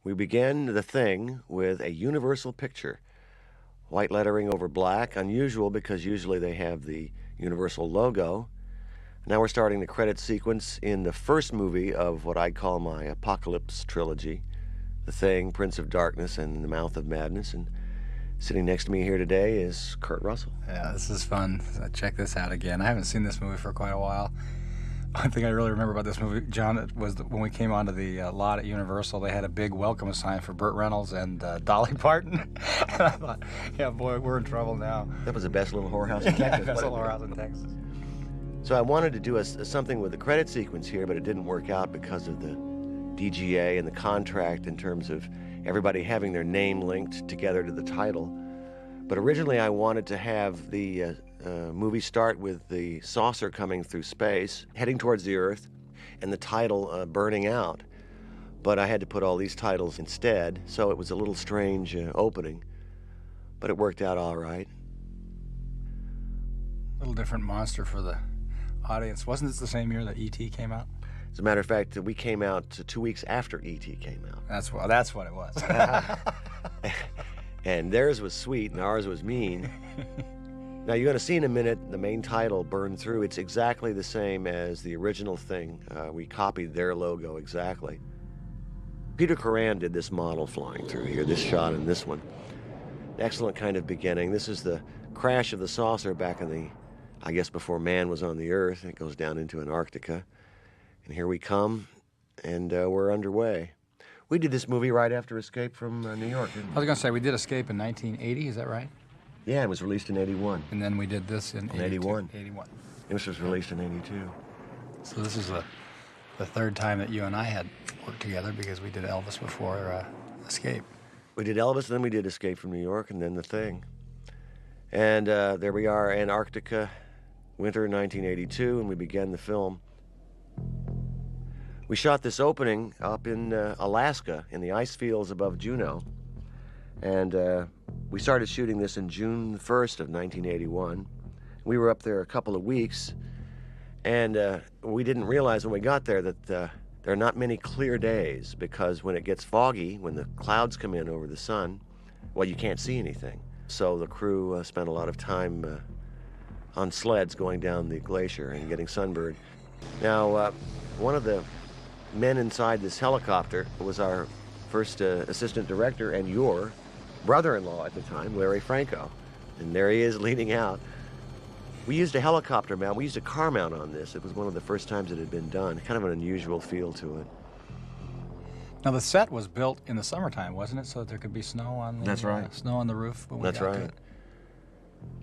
We began The Thing with a Universal picture. White lettering over black, unusual because usually they have the Universal logo. Now we're starting the credit sequence in the first movie of what I call my Apocalypse trilogy, The Thing, Prince of Darkness, and The Mouth of Madness. And sitting next to me here today is Kurt Russell. Yeah, this is fun. Check this out again. I haven't seen this movie for quite a while. One thing I really remember about this movie, John, was when we came onto the lot at Universal, they had a big welcome sign for Burt Reynolds and Dolly Parton. And I thought, yeah, boy, we're in trouble now. That was the best little whorehouse in Texas. Best little whorehouse in Texas. So I wanted to do something with the credit sequence here, but it didn't work out because of the DGA and the contract in terms of everybody having their name linked together to the title. But originally I wanted to have the movie start with the saucer coming through space, heading towards the Earth, and the title burning out. But I had to put all these titles instead, so it was a little strange opening. But it worked out all right. A little different monster for the audience. Wasn't this the same year that E.T. came out? As a matter of fact, we came out 2 weeks after E.T. came out. That's what it was. And theirs was sweet and ours was mean. Now you're going to see in a minute the main title burn through. It's exactly the same as the original Thing. We copied their logo exactly. Peter Coran did this model flying through here, this shot and this one. Excellent kind of beginning. This is the crash of the saucer back in the, I guess before man was on the Earth. It goes down into Antarctica. And here we come, and we're underway. We did this movie right after Escape from New York, didn't we? I was going to say, we did Escape in 1980, is that right? Yeah, it was released in 81. And then we did this in 81. 81. This was released in 82. So this is the third time that you and I had worked together because we did Elvis before Escape. We did Elvis, then we did Escape from New York, and then The Thing. And there we are, Antarctica, winter 1982, and we began the film. We shot this opening up in Alaska, in the ice fields above Juneau. And we started shooting this in June 1st of 1981. We were up there a couple of weeks, and we didn't realize when we got there that there are not many clear days, because when it gets foggy, when the clouds come in over the sun, well, you can't see anything. So the crew spent a lot of time on sleds going down the glacier and getting sunburned. Now, one of the men inside this helicopter was our first assistant director and your brother-in-law at the time, Larry Franco. And there he is leaning out. We used a helicopter mount. We used a car mount on this. It was one of the first times it had been done. Kind of an unusual feel to it. Now the set was built in the summertime, wasn't it? So that there could be snow on the That's right. Snow on the roof. When That's we got right. to it.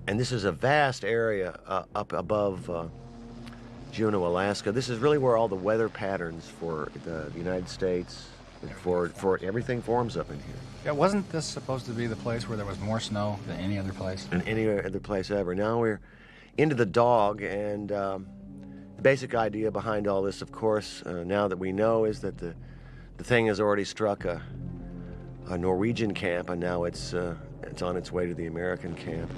And this is a vast area up above Juneau, Alaska. This is really where all the weather patterns for the United States, for everything forms up in here. Yeah, wasn't this supposed to be the place where there was more snow than any other place? Than any other place ever. Now we're into the dog, and the basic idea behind all this, of course, now that we know, is that the Thing has already struck a Norwegian camp, and now it's on its way to the American camp.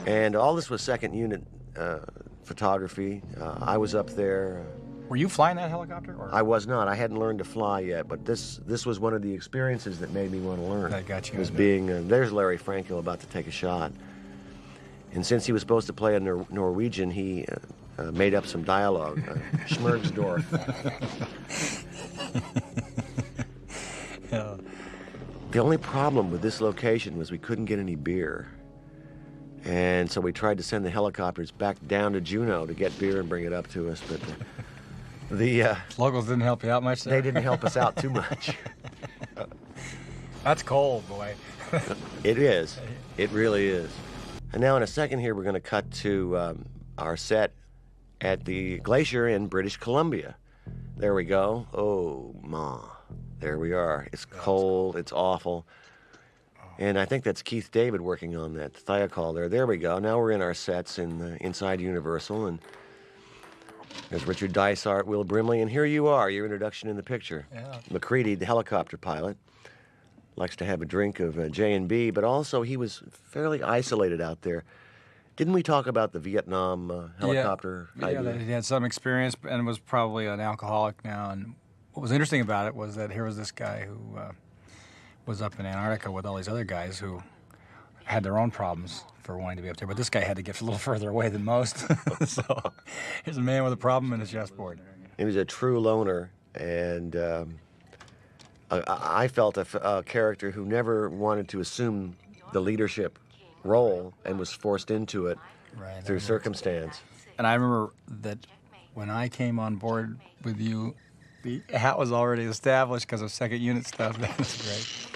And all this was second unit photography. I was up there. Were you flying that helicopter? Or? I was not. I hadn't learned to fly yet, but this was one of the experiences that made me want to learn. That got you. Was being there's Larry Franco about to take a shot, and since he was supposed to play a Norwegian, he made up some dialogue. Schmergsdorf. Yeah. The only problem with this location was we couldn't get any beer. And so we tried to send the helicopters back down to Juneau to get beer and bring it up to us, but the locals didn't help you out much there? They didn't help us out too much. That's cold, boy. It is. It really is. And now in a second here, we're going to cut to our set at the glacier in British Columbia. There we go. Oh, ma. There we are. It's cold. It's awful. And I think that's Keith David working on that thiokol there. There we go. Now we're in our sets inside Universal, and there's Richard Dysart, Will Brimley, and here you are, your introduction in the picture. Yeah. MacReady, the helicopter pilot, likes to have a drink of J&B, but also he was fairly isolated out there. Didn't we talk about the Vietnam helicopter idea? Yeah, that he had some experience and was probably an alcoholic now, and what was interesting about it was that here was this guy who was up in Antarctica with all these other guys who had their own problems for wanting to be up there, but this guy had to get a little further away than most. So here's a man with a problem in his chessboard. He was a true loner, and I felt a character who never wanted to assume the leadership role and was forced into it through circumstance. And I remember that when I came on board with you, the hat was already established because of second unit stuff. That was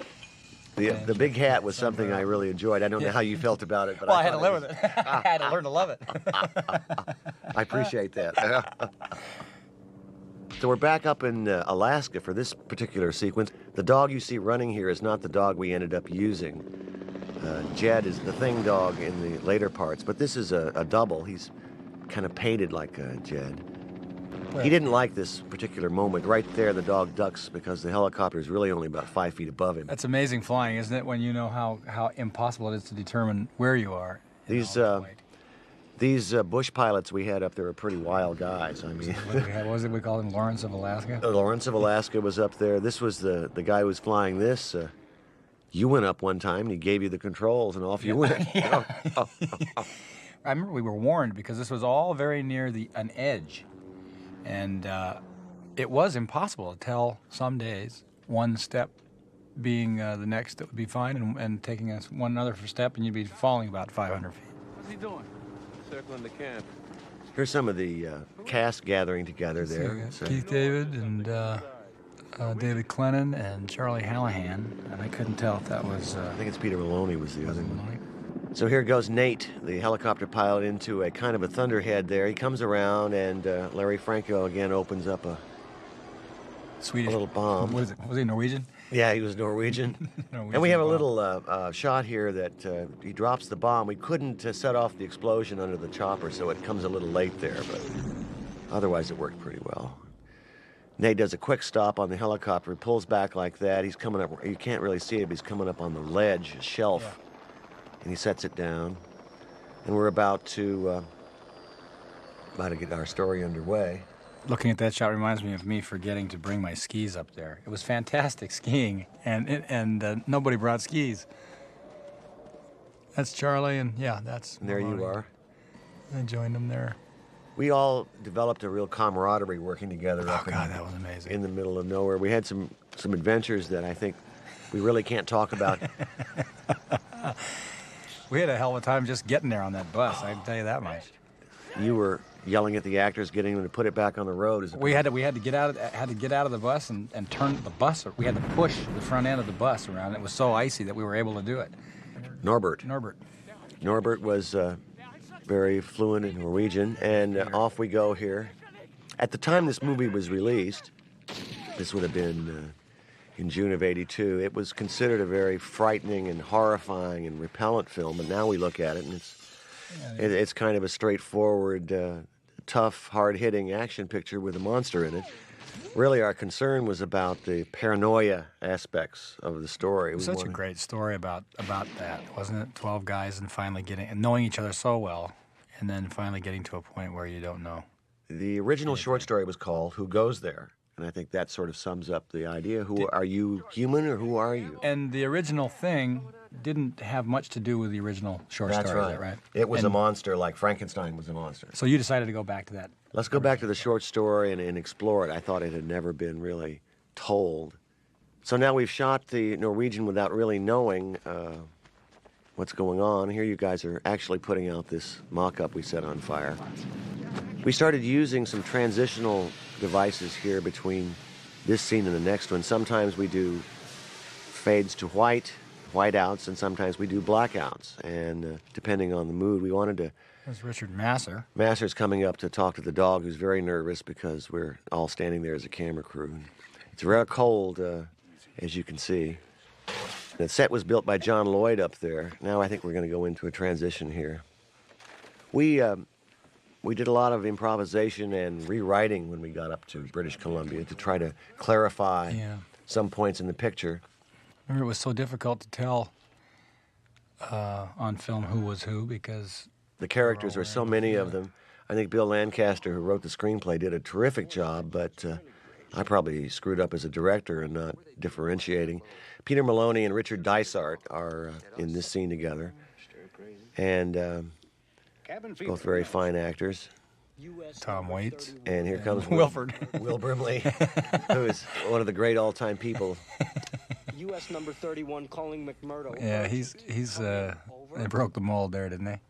great. The big hat was something I really enjoyed. I don't know how you felt about it, but well, I had to live with it. I had to learn to love it. I appreciate that. So we're back up in Alaska for this particular sequence. The dog you see running here is not the dog we ended up using. Jed is the thing dog in the later parts, but this is a double. He's kind of painted like Jed. He didn't like this particular moment. Right there, the dog ducks because the helicopter is really only about 5 feet above him. That's amazing flying, isn't it, when you know how impossible it is to determine where you are. These bush pilots we had up there are pretty wild guys. I mean, what was it we called him? Lawrence of Alaska? Lawrence of Alaska was up there. This was the guy who was flying this. You went up one time and he gave you the controls and off you went. Yeah. I remember we were warned because this was all very near an edge. And it was impossible to tell some days, one step being the next that would be fine, and taking us one other step and you'd be falling about 500 feet. What's he doing? Circling the camp. Here's some of the cast gathering together there. So Keith David and David Clennon and Charlie Hallahan, and I couldn't tell if that was... I think it's Peter Maloney was the other one. So here goes Nate, the helicopter pilot, into a kind of a thunderhead there. He comes around, and Larry Franco again opens up a little bomb. Was he Norwegian? Yeah, he was Norwegian. And we have a little shot here that he drops the bomb. We couldn't set off the explosion under the chopper, so it comes a little late there, but otherwise it worked pretty well. Nate does a quick stop on the helicopter. He pulls back like that. He's coming up. You can't really see it, but he's coming up on the ledge, a shelf. Yeah. And he sets it down, and we're about to get our story underway. Looking at that shot reminds me of me forgetting to bring my skis up there. It was fantastic skiing, and nobody brought skis. That's Charlie, and yeah, that's... And there Maloney. You are. I joined them there. We all developed a real camaraderie working together. Oh, God, that was amazing. In the middle of nowhere. We had some adventures that I think we really can't talk about. We had a hell of a time just getting there on that bus, I can tell you that much. You were yelling at the actors, getting them to put it back on the road. We had to get out of the bus and turn the bus. We had to push the front end of the bus around. It was so icy that we were able to do it. Norbert was very fluent in Norwegian, and off we go here. At the time this movie was released, this would have been in June of '82, it was considered a very frightening and horrifying and repellent film, but now we look at it and it's kind of a straightforward, tough, hard-hitting action picture with a monster in it. Really, our concern was about the paranoia aspects of the story. It was such a great story about that, wasn't it? 12 guys and finally knowing each other so well, and then finally getting to a point where you don't know. The original short story was called Who Goes There? And I think that sort of sums up the idea. Are you human or who are you? And the original thing didn't have much to do with the original short story. That's right. It was a monster like Frankenstein was a monster. So you decided to go back to that. Let's go back to the short story and explore it. I thought it had never been really told. So now we've shot the Norwegian without really knowing what's going on. Here you guys are actually putting out this mock-up we set on fire. We started using some transitional devices here between this scene and the next one. Sometimes we do fades to whiteouts, and sometimes we do blackouts. And depending on the mood, we wanted to... There's Richard Masur. Masur's coming up to talk to the dog, who's very nervous because we're all standing there as a camera crew. It's real cold, as you can see. The set was built by John Lloyd up there. Now I think we're going to go into a transition here. We did a lot of improvisation and rewriting when we got up to British Columbia to try to clarify some points in the picture. I remember it was so difficult to tell on film who was who because... The characters were so many of them. I think Bill Lancaster, who wrote the screenplay, did a terrific job, but I probably screwed up as a director and not differentiating. Peter Maloney and Richard Dysart are in this scene together, and both very fine actors. Tom Waits. And here comes Wilford. Will Brimley, who is one of the great all-time people. U.S. number 31 calling McMurdo. Yeah, they broke the mold there, didn't they?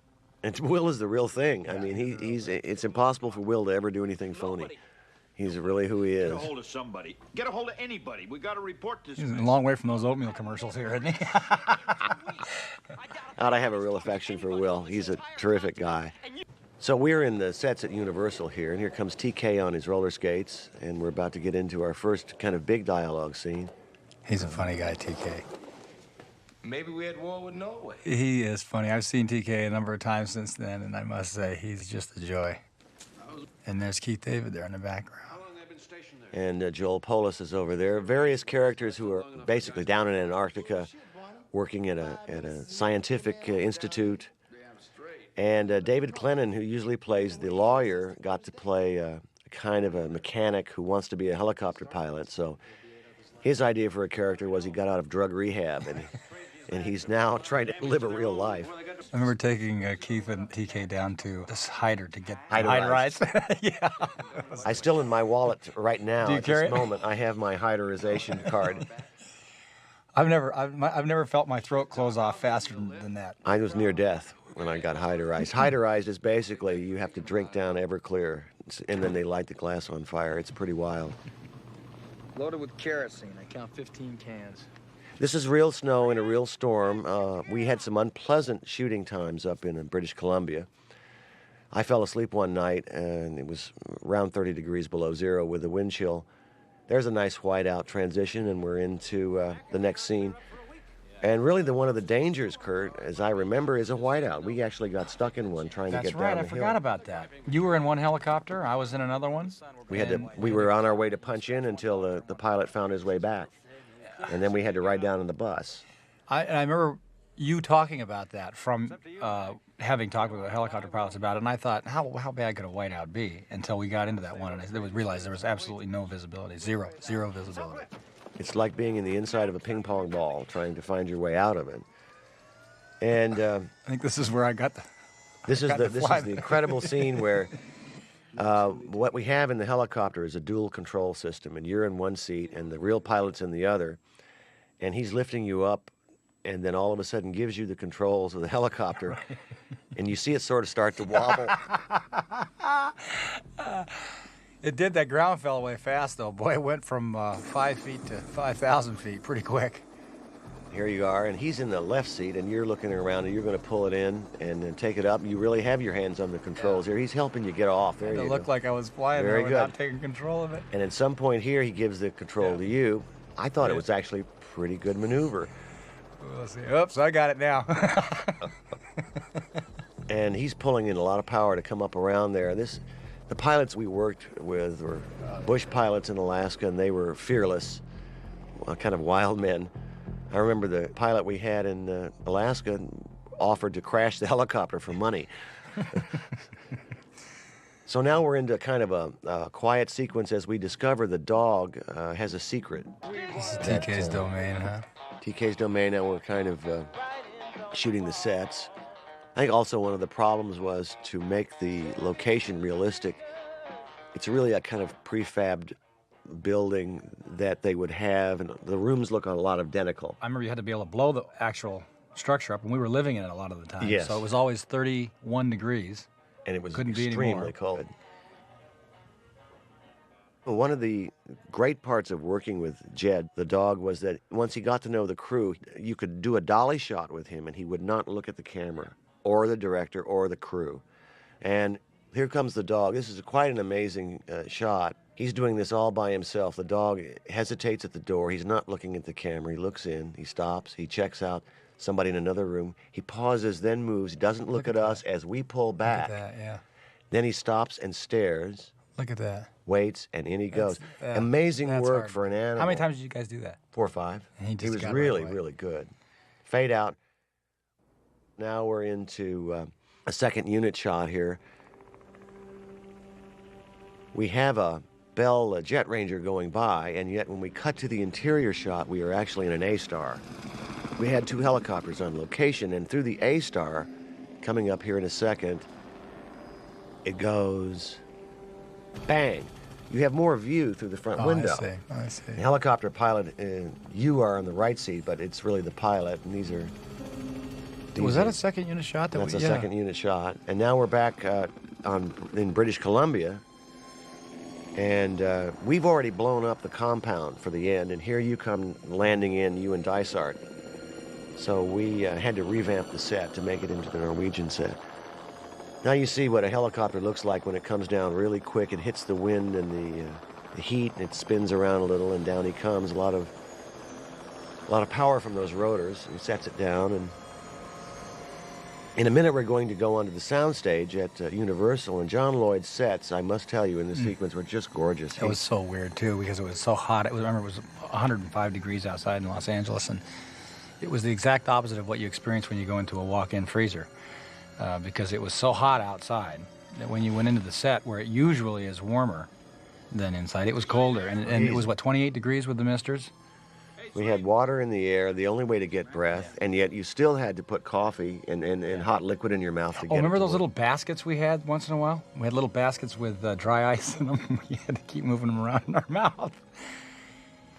And Will is the real thing. I mean, it's impossible for Will to ever do anything phony. He's really who he is. Get a hold of somebody. Get a hold of anybody. We got to report this. He's a long way from those oatmeal commercials here, isn't he? I have a real affection for Will. He's a terrific guy. So we're in the sets at Universal here, and here comes TK on his roller skates, and we're about to get into our first kind of big dialogue scene. He's a funny guy, TK. Maybe we had war with Norway. He is funny. I've seen TK a number of times since then, and I must say, he's just a joy. And there's Keith David there in the background. And Joel Polis is over there. Various characters who are basically down in Antarctica working at a scientific institute. And David Clennon, who usually plays the lawyer, got to play kind of a mechanic who wants to be a helicopter pilot. So his idea for a character was he got out of drug rehab, and he's now trying to live a real life. I remember taking Keith and TK down to this hider to get Hyderize. Yeah. I still in my wallet right now. Do you at carry this it? moment, I have my hyderization card. I've never felt my throat close off faster than that. I was near death when I got hyderized. Hyderized is basically you have to drink down Everclear, and then they light the glass on fire. It's pretty wild. Loaded with kerosene. I count 15 cans. This is real snow in a real storm. We had some unpleasant shooting times up in British Columbia. I fell asleep one night, and it was around 30 degrees below zero with a wind chill. There's a nice whiteout transition, and we're into the next scene. And really, one of the dangers, Kurt, as I remember, is a whiteout. We actually got stuck in one trying to get down the hill. That's right. I forgot about that. You were in one helicopter. I was in another one. We were on our way to punch in until the pilot found his way back, and then we had to ride down on the bus. I remember you talking about that from having talked with the helicopter pilots about it, and I thought, how bad could a whiteout be? Until we got into that one, and I realized there was absolutely no visibility, zero visibility. It's like being in the inside of a ping pong ball, trying to find your way out of it. And I think this is where I got the. This is the incredible scene where what we have in the helicopter is a dual control system, and you're in one seat, and the real pilot's in the other, and he's lifting you up, and then all of a sudden gives you the controls of the helicopter, right. And you see it sort of start to wobble. It did. That ground fell away fast, though. Boy, it went from 5 feet to 5,000 feet pretty quick. Here you are, and he's in the left seat, and you're looking around, and you're going to pull it in and then take it up. You really have your hands on the controls here. He's helping you get off. There you go. It looked like I was flying there without taking control of it. And at some point here, he gives the control to you. I thought it was actually a pretty good maneuver. We'll see. Oops, I got it now. And he's pulling in a lot of power to come up around there. The pilots we worked with were bush pilots in Alaska, and they were fearless, kind of wild men. I remember the pilot we had in Alaska offered to crash the helicopter for money. So now we're into kind of a quiet sequence as we discover the dog has a secret. This is TK's domain, huh? TK's domain. Now we're kind of shooting the sets. I think also one of the problems was to make the location realistic. It's really a kind of prefabbed building that they would have, and the rooms look a lot identical. I remember you had to be able to blow the actual structure up, and we were living in it a lot of the time. Yes. So it was always 31 degrees. And it was Couldn't be extremely anymore. cold. One of the great parts of working with Jed, the dog, was that once he got to know the crew, you could do a dolly shot with him, and he would not look at the camera or the director or the crew. And here comes the dog. This is quite an amazing shot. He's doing this all by himself. The dog hesitates at the door. He's not looking at the camera. He looks in. He stops. He checks out somebody in another room. He pauses, then moves. He doesn't look at us as we pull back. Look at that, yeah. Then he stops and stares, Look at that. waits, and in he goes. Amazing That's work hard. for an animal. How many times did you guys do that? 4 or 5. And he just was got really, right away. really good. Fade out. Now we're into a second unit shot here. We have a Bell Jet Ranger going by, and yet when we cut to the interior shot, we are actually in an A-Star. We had 2 helicopters on location, and through the A-Star, coming up here in a second, it goes bang. You have more view through the front window. I see. The helicopter pilot, you are on the right seat, but it's really the pilot, and these are... Was that a second unit shot? That's a second unit shot. And now we're back in British Columbia, and we've already blown up the compound for the end, and here you come landing in, you and Dysart. So we had to revamp the set to make it into the Norwegian set. Now you see what a helicopter looks like when it comes down really quick. It hits the wind and the heat, and it spins around a little, and down he comes. A lot of power from those rotors. He sets it down, and in a minute we're going to go onto the soundstage at Universal, and John Lloyd's sets, I must tell you, in the sequence were just gorgeous. It was so weird, too, because it was so hot. Remember, it was 105 degrees outside in Los Angeles, and it was the exact opposite of what you experience when you go into a walk-in freezer, because it was so hot outside that when you went into the set, where it usually is warmer than inside, it was colder, and it was, 28 degrees with the misters? We had water in the air, the only way to get breath, and yet you still had to put coffee and hot liquid in your mouth to get remember it to those work. little baskets we had once in a while? We had little baskets with dry ice in them. We had to keep moving them around in our mouth.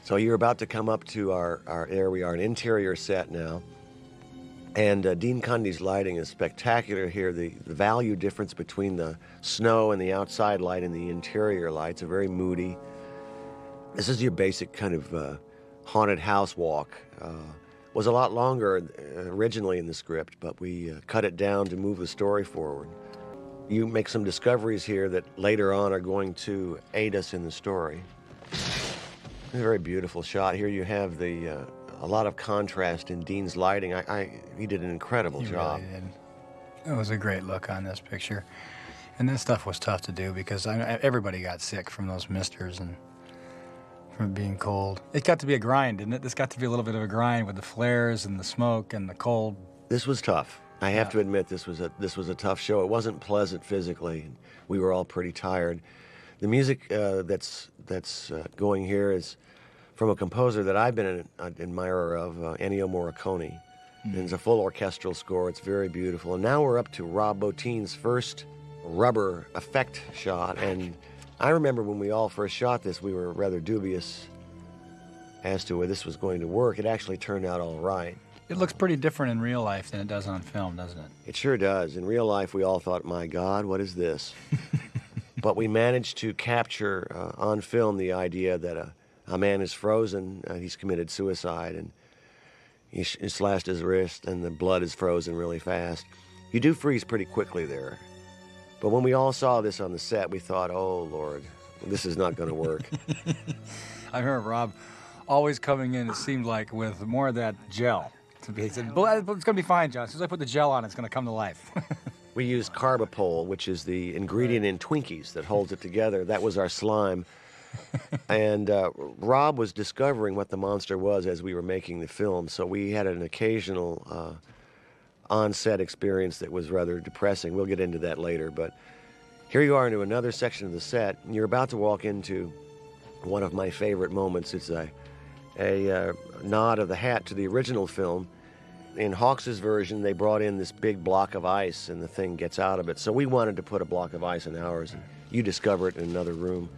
So you're about to come up to our there we are, an interior set now. And Dean Cundy's lighting is spectacular here. The value difference between the snow and the outside light and the interior lights are very moody. This is your basic kind of haunted house walk. Was a lot longer originally in the script, but we cut it down to move the story forward. You make some discoveries here that later on are going to aid us in the story. It's a very beautiful shot. Here you have a lot of contrast in Dean's lighting. He did an incredible job. Really did. It was a great look on this picture. And this stuff was tough to do because everybody got sick from those misters and from being cold. It got to be a grind, didn't it? This got to be a little bit of a grind with the flares and the smoke and the cold. This was tough. I have to admit, this was a tough show. It wasn't pleasant physically. We were all pretty tired. The music that's going here is from a composer that I've been an admirer of, Ennio Morricone. And it's a full orchestral score. It's very beautiful. And now we're up to Rob Bottin's first rubber effect shot. And I remember when we all first shot this, we were rather dubious as to whether this was going to work. It actually turned out all right. It looks pretty different in real life than it does on film, doesn't it? It sure does. In real life, we all thought, my God, what is this? But we managed to capture on film the idea that a man is frozen, he's committed suicide, and he slashed his wrist, and the blood is frozen really fast. You do freeze pretty quickly there. But when we all saw this on the set, we thought, oh, Lord, this is not going to work. I remember Rob always coming in, it seemed like, with more of that gel. He said, it's going to be fine, John. As soon as I put the gel on, it's going to come to life. We used carbapol, which is the ingredient in Twinkies that holds it together. That was our slime. And Rob was discovering what the monster was as we were making the film, so we had an occasional on-set experience that was rather depressing. We'll get into that later, but here you are into another section of the set, and you're about to walk into one of my favorite moments. It's a nod of the hat to the original film. In Hawks's version, they brought in this big block of ice, and the thing gets out of it. So we wanted to put a block of ice in ours, and you discover it in another room.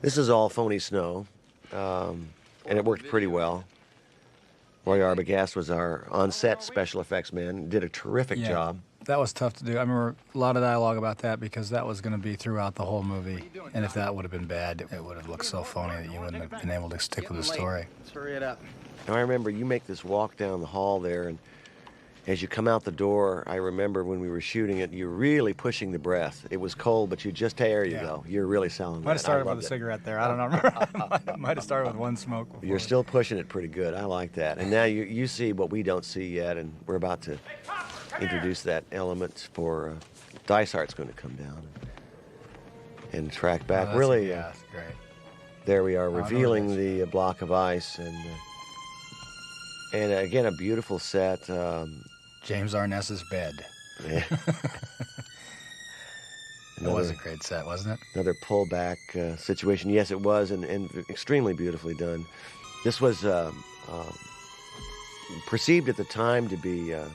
This is all phony snow, and it worked pretty well. Roy Arbogast was our on-set special effects man, did a terrific job. That was tough to do. I remember a lot of dialogue about that because that was going to be throughout the whole movie. And if that would have been bad, it would have looked so phony that you wouldn't have been able to stick with the story. Let's hurry it up. Now, I remember you make this walk down the hall there, and as you come out the door, I remember when we were shooting it, you're really pushing the breath. It was cold, but there you go. You're really selling Might have that. started with a cigarette there. I don't know. Might have started with one smoke before. You're still pushing it pretty good. I like that. And now you see what we don't see yet, and we're about to introduce that element for Dysart's going to come down and track back. Oh, really, that's great. there we are, revealing the block of ice, and again, a beautiful set. James Arness's bed. Yeah. It was a great set, wasn't it? Another pullback situation. Yes, it was, and extremely beautifully done. This was perceived at the time to be a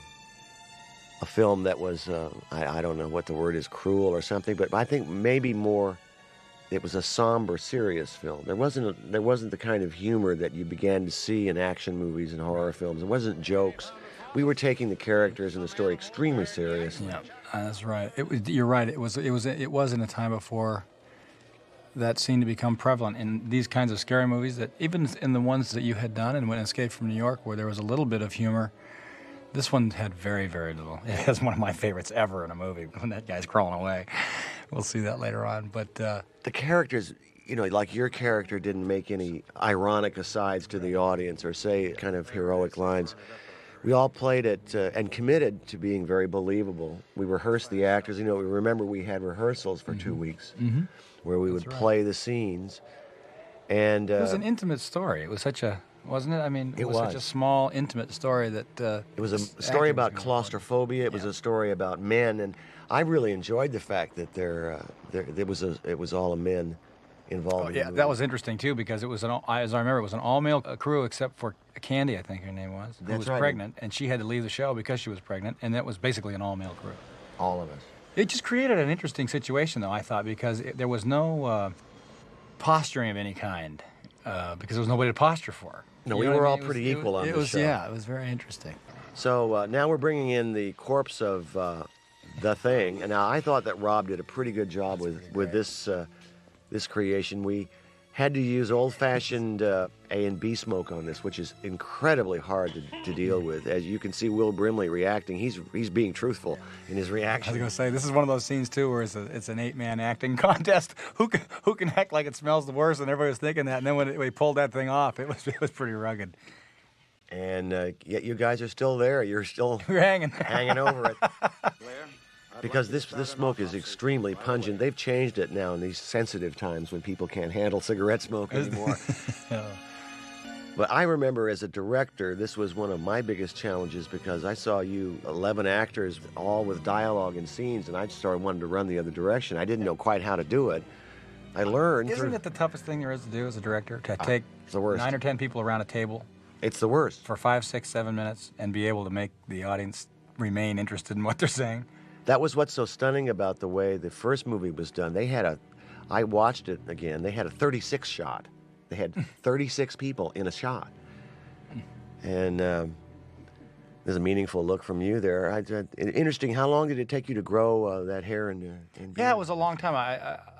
film that was, I don't know what the word is, cruel or something, but I think maybe more, it was a somber, serious film. There wasn't the kind of humor that you began to see in action movies and horror films. It wasn't jokes. We were taking the characters and the story extremely serious. Yeah, that's right. You're right. It was in a time before that seemed to become prevalent in these kinds of scary movies. That even in the ones that you had done and when Escape from New York, where there was a little bit of humor, this one had very, very little. It's one of my favorites ever in a movie when that guy's crawling away. We'll see that later on. But the characters, like your character didn't make any ironic asides to the audience or say kind of heroic lines. We all played it and committed to being very believable. We rehearsed the actors. Remember we had rehearsals for 2 weeks where we would play the scenes. And it was an intimate story. It was such a, wasn't it? I mean, it was such a small, intimate story that... it was a story about claustrophobia. It was a story about men. And I really enjoyed the fact that it was all a men involved. Yeah, that was interesting too, because it was as I remember, it was an all-male crew except for Candy, I think her name was, who was pregnant, and she had to leave the show because she was pregnant, and that was basically an all-male crew. All of us. It just created an interesting situation, though, I thought, because there was no posturing of any kind, because there was nobody to posture for. No, we were all pretty equal on the show. Yeah, it was very interesting. So now we're bringing in the corpse of the Thing, and now I thought that Rob did a pretty good job with this creation. We had to use old-fashioned A and B smoke on this, which is incredibly hard to deal with. As you can see, Will Brimley reacting. He's being truthful in his reaction. I was going to say, this is one of those scenes too, where it's an 8-man acting contest. Who can act like it smells the worst? And everybody was thinking that. And then when we pulled that thing off, it was pretty rugged. And yet you guys are still there. You're still hanging over it. Because this smoke is extremely pungent. They've changed it now in these sensitive times when people can't handle cigarette smoke anymore. Yeah. But I remember as a director, this was one of my biggest challenges because I saw 11 actors, all with dialogue and scenes, and I just started wanting to run the other direction. I didn't know quite how to do it. I learned. Isn't it the toughest thing there is to do as a director? To take it's the worst. 9 or 10 people around a table. It's the worst. For 5, 6, 7 minutes and be able to make the audience remain interested in what they're saying. That was what's so stunning about the way the first movie was done. I watched it again, they had a 36 shot. They had 36 people in a shot. And there's a meaningful look from you there. Interesting, how long did it take you to grow that hair and Yeah, it was a long time.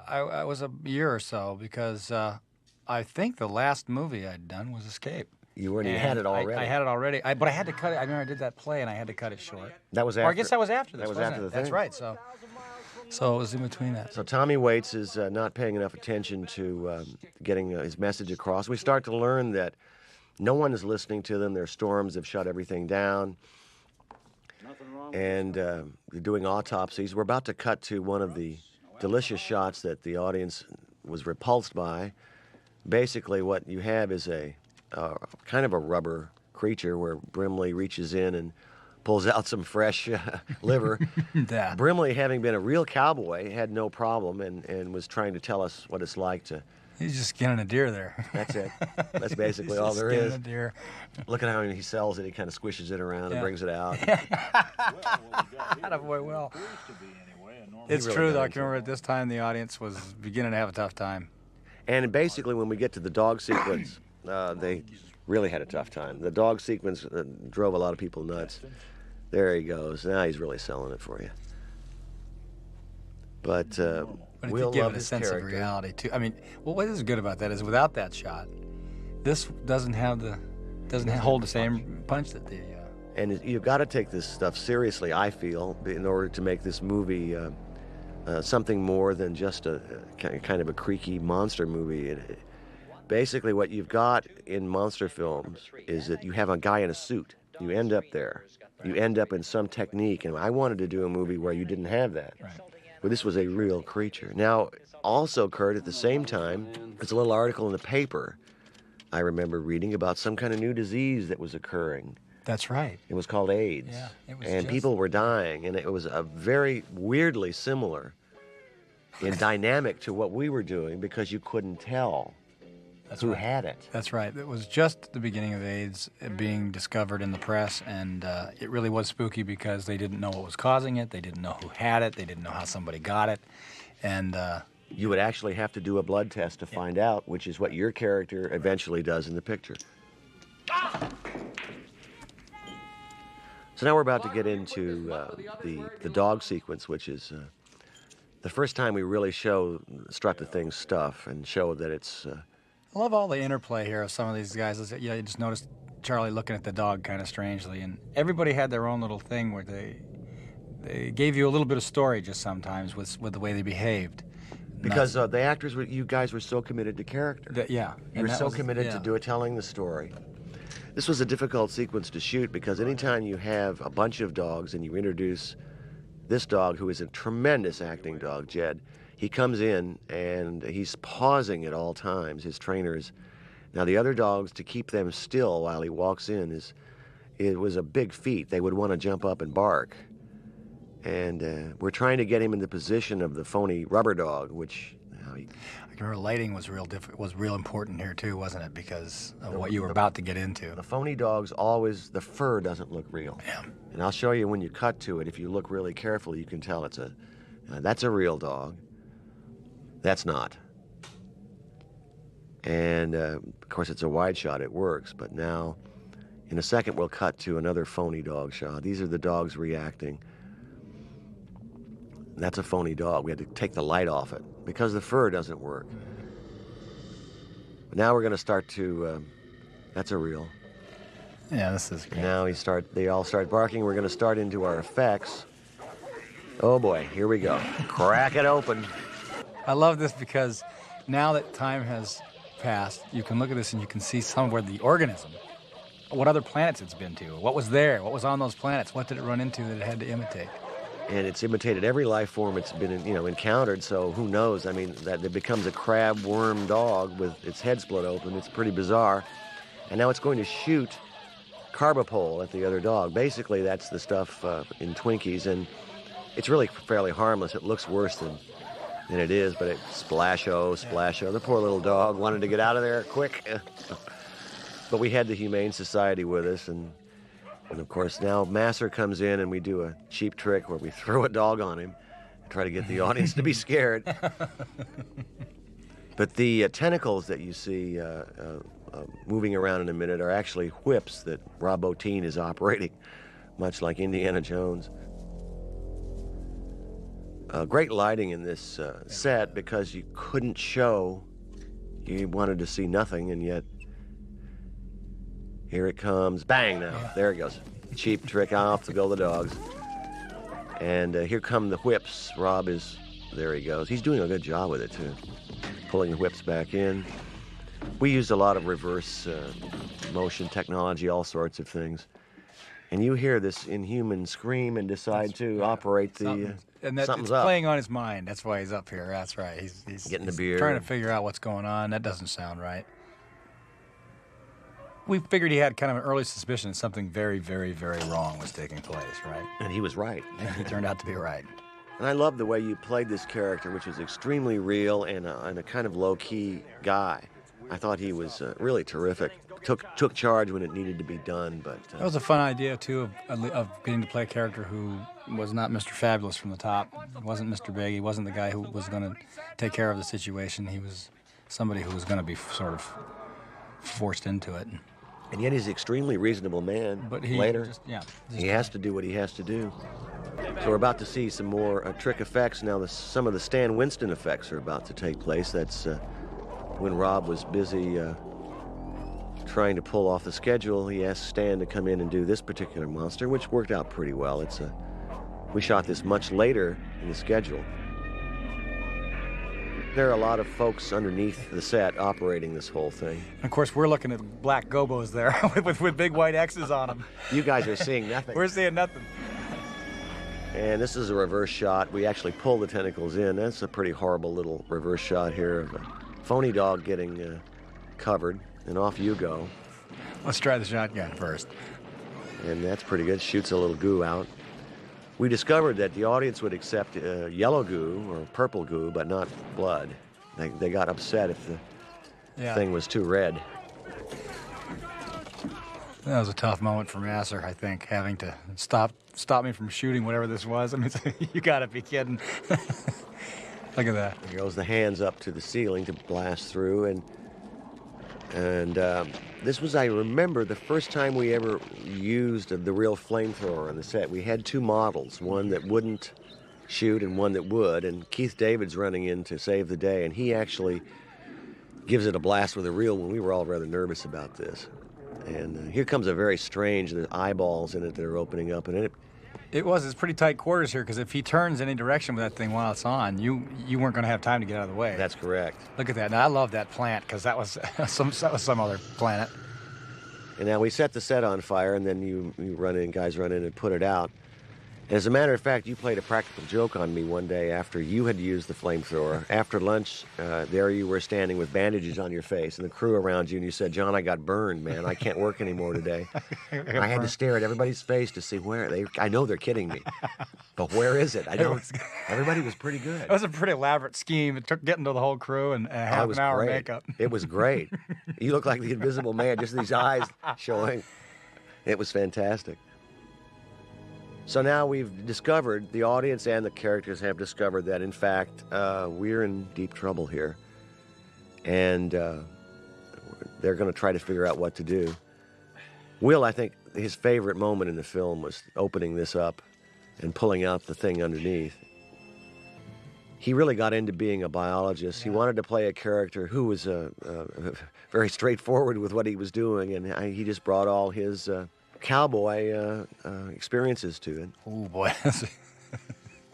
I was a year or so because I think the last movie I'd done was Escape. You had it already. I had it already, but I had to cut it. I remember I did that play, and I had to cut it short. That was after. Or I guess that was after this. That was after the thing. That's right. So it was in between that. So Tommy Waits is not paying enough attention to getting his message across. We start to learn that no one is listening to them. Their storms have shut everything down, and they're doing autopsies. We're about to cut to one of the delicious shots that the audience was repulsed by. Basically, what you have is a kind of a rubber creature where Brimley reaches in and pulls out some fresh liver. Yeah. Brimley, having been a real cowboy, had no problem and was trying to tell us what it's like to... He's just skinning a deer there. That's it. That's basically all there is. A deer. Look at how he sells it. He kind of squishes it around and brings it out. Attaboy, well. It's true, though. I can remember at this time the audience was beginning to have a tough time. And basically, when we get to the dog sequence, they really had a tough time. The dog sequence drove a lot of people nuts. There he goes. Now he's really selling it for you. But Will give loved it a his sense character. of reality too. I mean, what is good about that is without that shot, this doesn't hold the same punch that the. And you've got to take this stuff seriously, I feel, in order to make this movie something more than just a kind of a creaky monster movie. Basically, what you've got in monster films is that you have a guy in a suit. You end up there. You end up in some technique. And I wanted to do a movie where you didn't have that. Right. But this was a real creature. Now, also, Kurt, at the same time, there's a little article in the paper I remember reading about some kind of new disease that was occurring. That's right. It was called AIDS. Yeah, it was and people were dying, and it was a very weirdly similar and dynamic to what we were doing because you couldn't tell who had it. That's right. It was just the beginning of AIDS being discovered in the press, and it really was spooky because they didn't know what was causing it. They didn't know who had it. They didn't know how somebody got it. And you would actually have to do a blood test to find out, which is what your character eventually does in the picture. So now we're about to get into the dog sequence, which is the first time we really strut the thing's stuff and show that it's... I love all the interplay here of some of these guys. You just noticed Charlie looking at the dog kind of strangely, and everybody had their own little thing where they gave you a little bit of story just sometimes with the way they behaved. Because the actors, you guys were so committed to character. You were so committed to telling the story. This was a difficult sequence to shoot because anytime you have a bunch of dogs and you introduce this dog, who is a tremendous acting dog, Jed, he comes in and he's pausing at all times, his trainers. Now the other dogs, to keep them still while he walks in, it was a big feat. They would want to jump up and bark. And we're trying to get him in the position of the phony rubber dog, which... I remember lighting was real important here too, wasn't it? Because of what you were about to get into. The phony dogs always, the fur doesn't look real. Yeah. And I'll show you when you cut to it, if you look really carefully, you can tell that's a real dog. That's not. And of course it's a wide shot, it works, but now in a second we'll cut to another phony dog shot. These are the dogs reacting. That's a phony dog. We had to take the light off it because the fur doesn't work. But now we're going to start to, that's a real. Yeah, this is great. Now they all start barking. We're going to start into our effects. Oh boy, here we go. Crack it open. I love this because now that time has passed, you can look at this and you can see somewhere the organism, what other planets it's been to, what was there, what was on those planets, what did it run into that it had to imitate. And it's imitated every life form it's been, encountered. So who knows? I mean, that it becomes a crab worm dog with its head split open. It's pretty bizarre. And now it's going to shoot carbapole at the other dog. Basically, that's the stuff in Twinkies, and it's really fairly harmless. It looks worse than it is, but it splasho. The poor little dog wanted to get out of there quick. But we had the Humane Society with us, and of course now Masur comes in and we do a cheap trick where we throw a dog on him and try to get the audience to be scared. But the tentacles that you see moving around in a minute are actually whips that Rob Bottin is operating, much like Indiana Jones. Great lighting in this set because you couldn't show, you wanted to see nothing, and yet here it comes. Bang now. There it goes. Cheap trick off to go the dogs. And here come the whips. Rob is, there he goes. He's doing a good job with it too. Pulling the whips back in. We used a lot of reverse motion technology, all sorts of things. And you hear this inhuman scream and decide to operate the... something's up. Playing on his mind. That's why he's up here. That's right. He's getting the beer. Trying to figure out what's going on. That doesn't sound right. We figured he had kind of an early suspicion that something very, very, very wrong was taking place, right? And he was right. And he turned out to be right. And I love the way you played this character, which was extremely real and a kind of low-key guy. I thought he was really terrific. Took charge when it needed to be done, but... That was a fun idea, too, of getting to play a character who was not Mr. Fabulous from the top. He wasn't Mr. Big. He wasn't the guy who was going to take care of the situation. He was somebody who was going to be sort of forced into it. And yet he's an extremely reasonable man. But he later, he has to do what he has to do. So we're about to see some more trick effects. Now some of the Stan Winston effects are about to take place. That's when Rob was busy trying to pull off the schedule. He asked Stan to come in and do this particular monster, which worked out pretty well. We shot this much later in the schedule. There are a lot of folks underneath the set operating this whole thing. And of course, we're looking at black gobos there with big white X's on them. You guys are seeing nothing. We're seeing nothing. And this is a reverse shot. We actually pull the tentacles in. That's a pretty horrible little reverse shot here of a phony dog getting covered, and off you go. Let's try the shotgun first. And that's pretty good. Shoots a little goo out. We discovered that the audience would accept yellow goo or purple goo, but not blood. They got upset if the thing was too red. That was a tough moment for Masur, I think, having to stop me from shooting whatever this was. I mean, you gotta be kidding. Look at that. Here goes the hands up to the ceiling to blast through, and this was, I remember, the first time we ever used the real flamethrower on the set. We had two models, one that wouldn't shoot and one that would, and Keith David's running in to save the day, and he actually gives it a blast with a real one. We were all rather nervous about this. And here comes a very strange, there's eyeballs in it that are opening up, and it's pretty tight quarters here, because if he turns any direction with that thing while it's on, you weren't going to have time to get out of the way. That's correct. Look at that. Now, I love that plant, because that was some other planet. And now we set the set on fire, and then you guys run in and put it out. And as a matter of fact, you played a practical joke on me one day after you had used the flamethrower. After lunch, there you were standing with bandages on your face and the crew around you, and you said, "John, I got burned, man. I can't work anymore today." I had to stare at everybody's face to see where I know they're kidding me, but where is it? Everybody was pretty good. It was a pretty elaborate scheme. It took getting to the whole crew and half an hour of makeup. It was great. You look like the Invisible Man, just these eyes showing. It was fantastic. So now we've discovered, the audience and the characters have discovered that, in fact, we're in deep trouble here. And they're going to try to figure out what to do. Will, I think, his favorite moment in the film was opening this up and pulling out the thing underneath. He really got into being a biologist. He wanted to play a character who was very straightforward with what he was doing, and he just brought all his cowboy experiences to it. Oh, boy.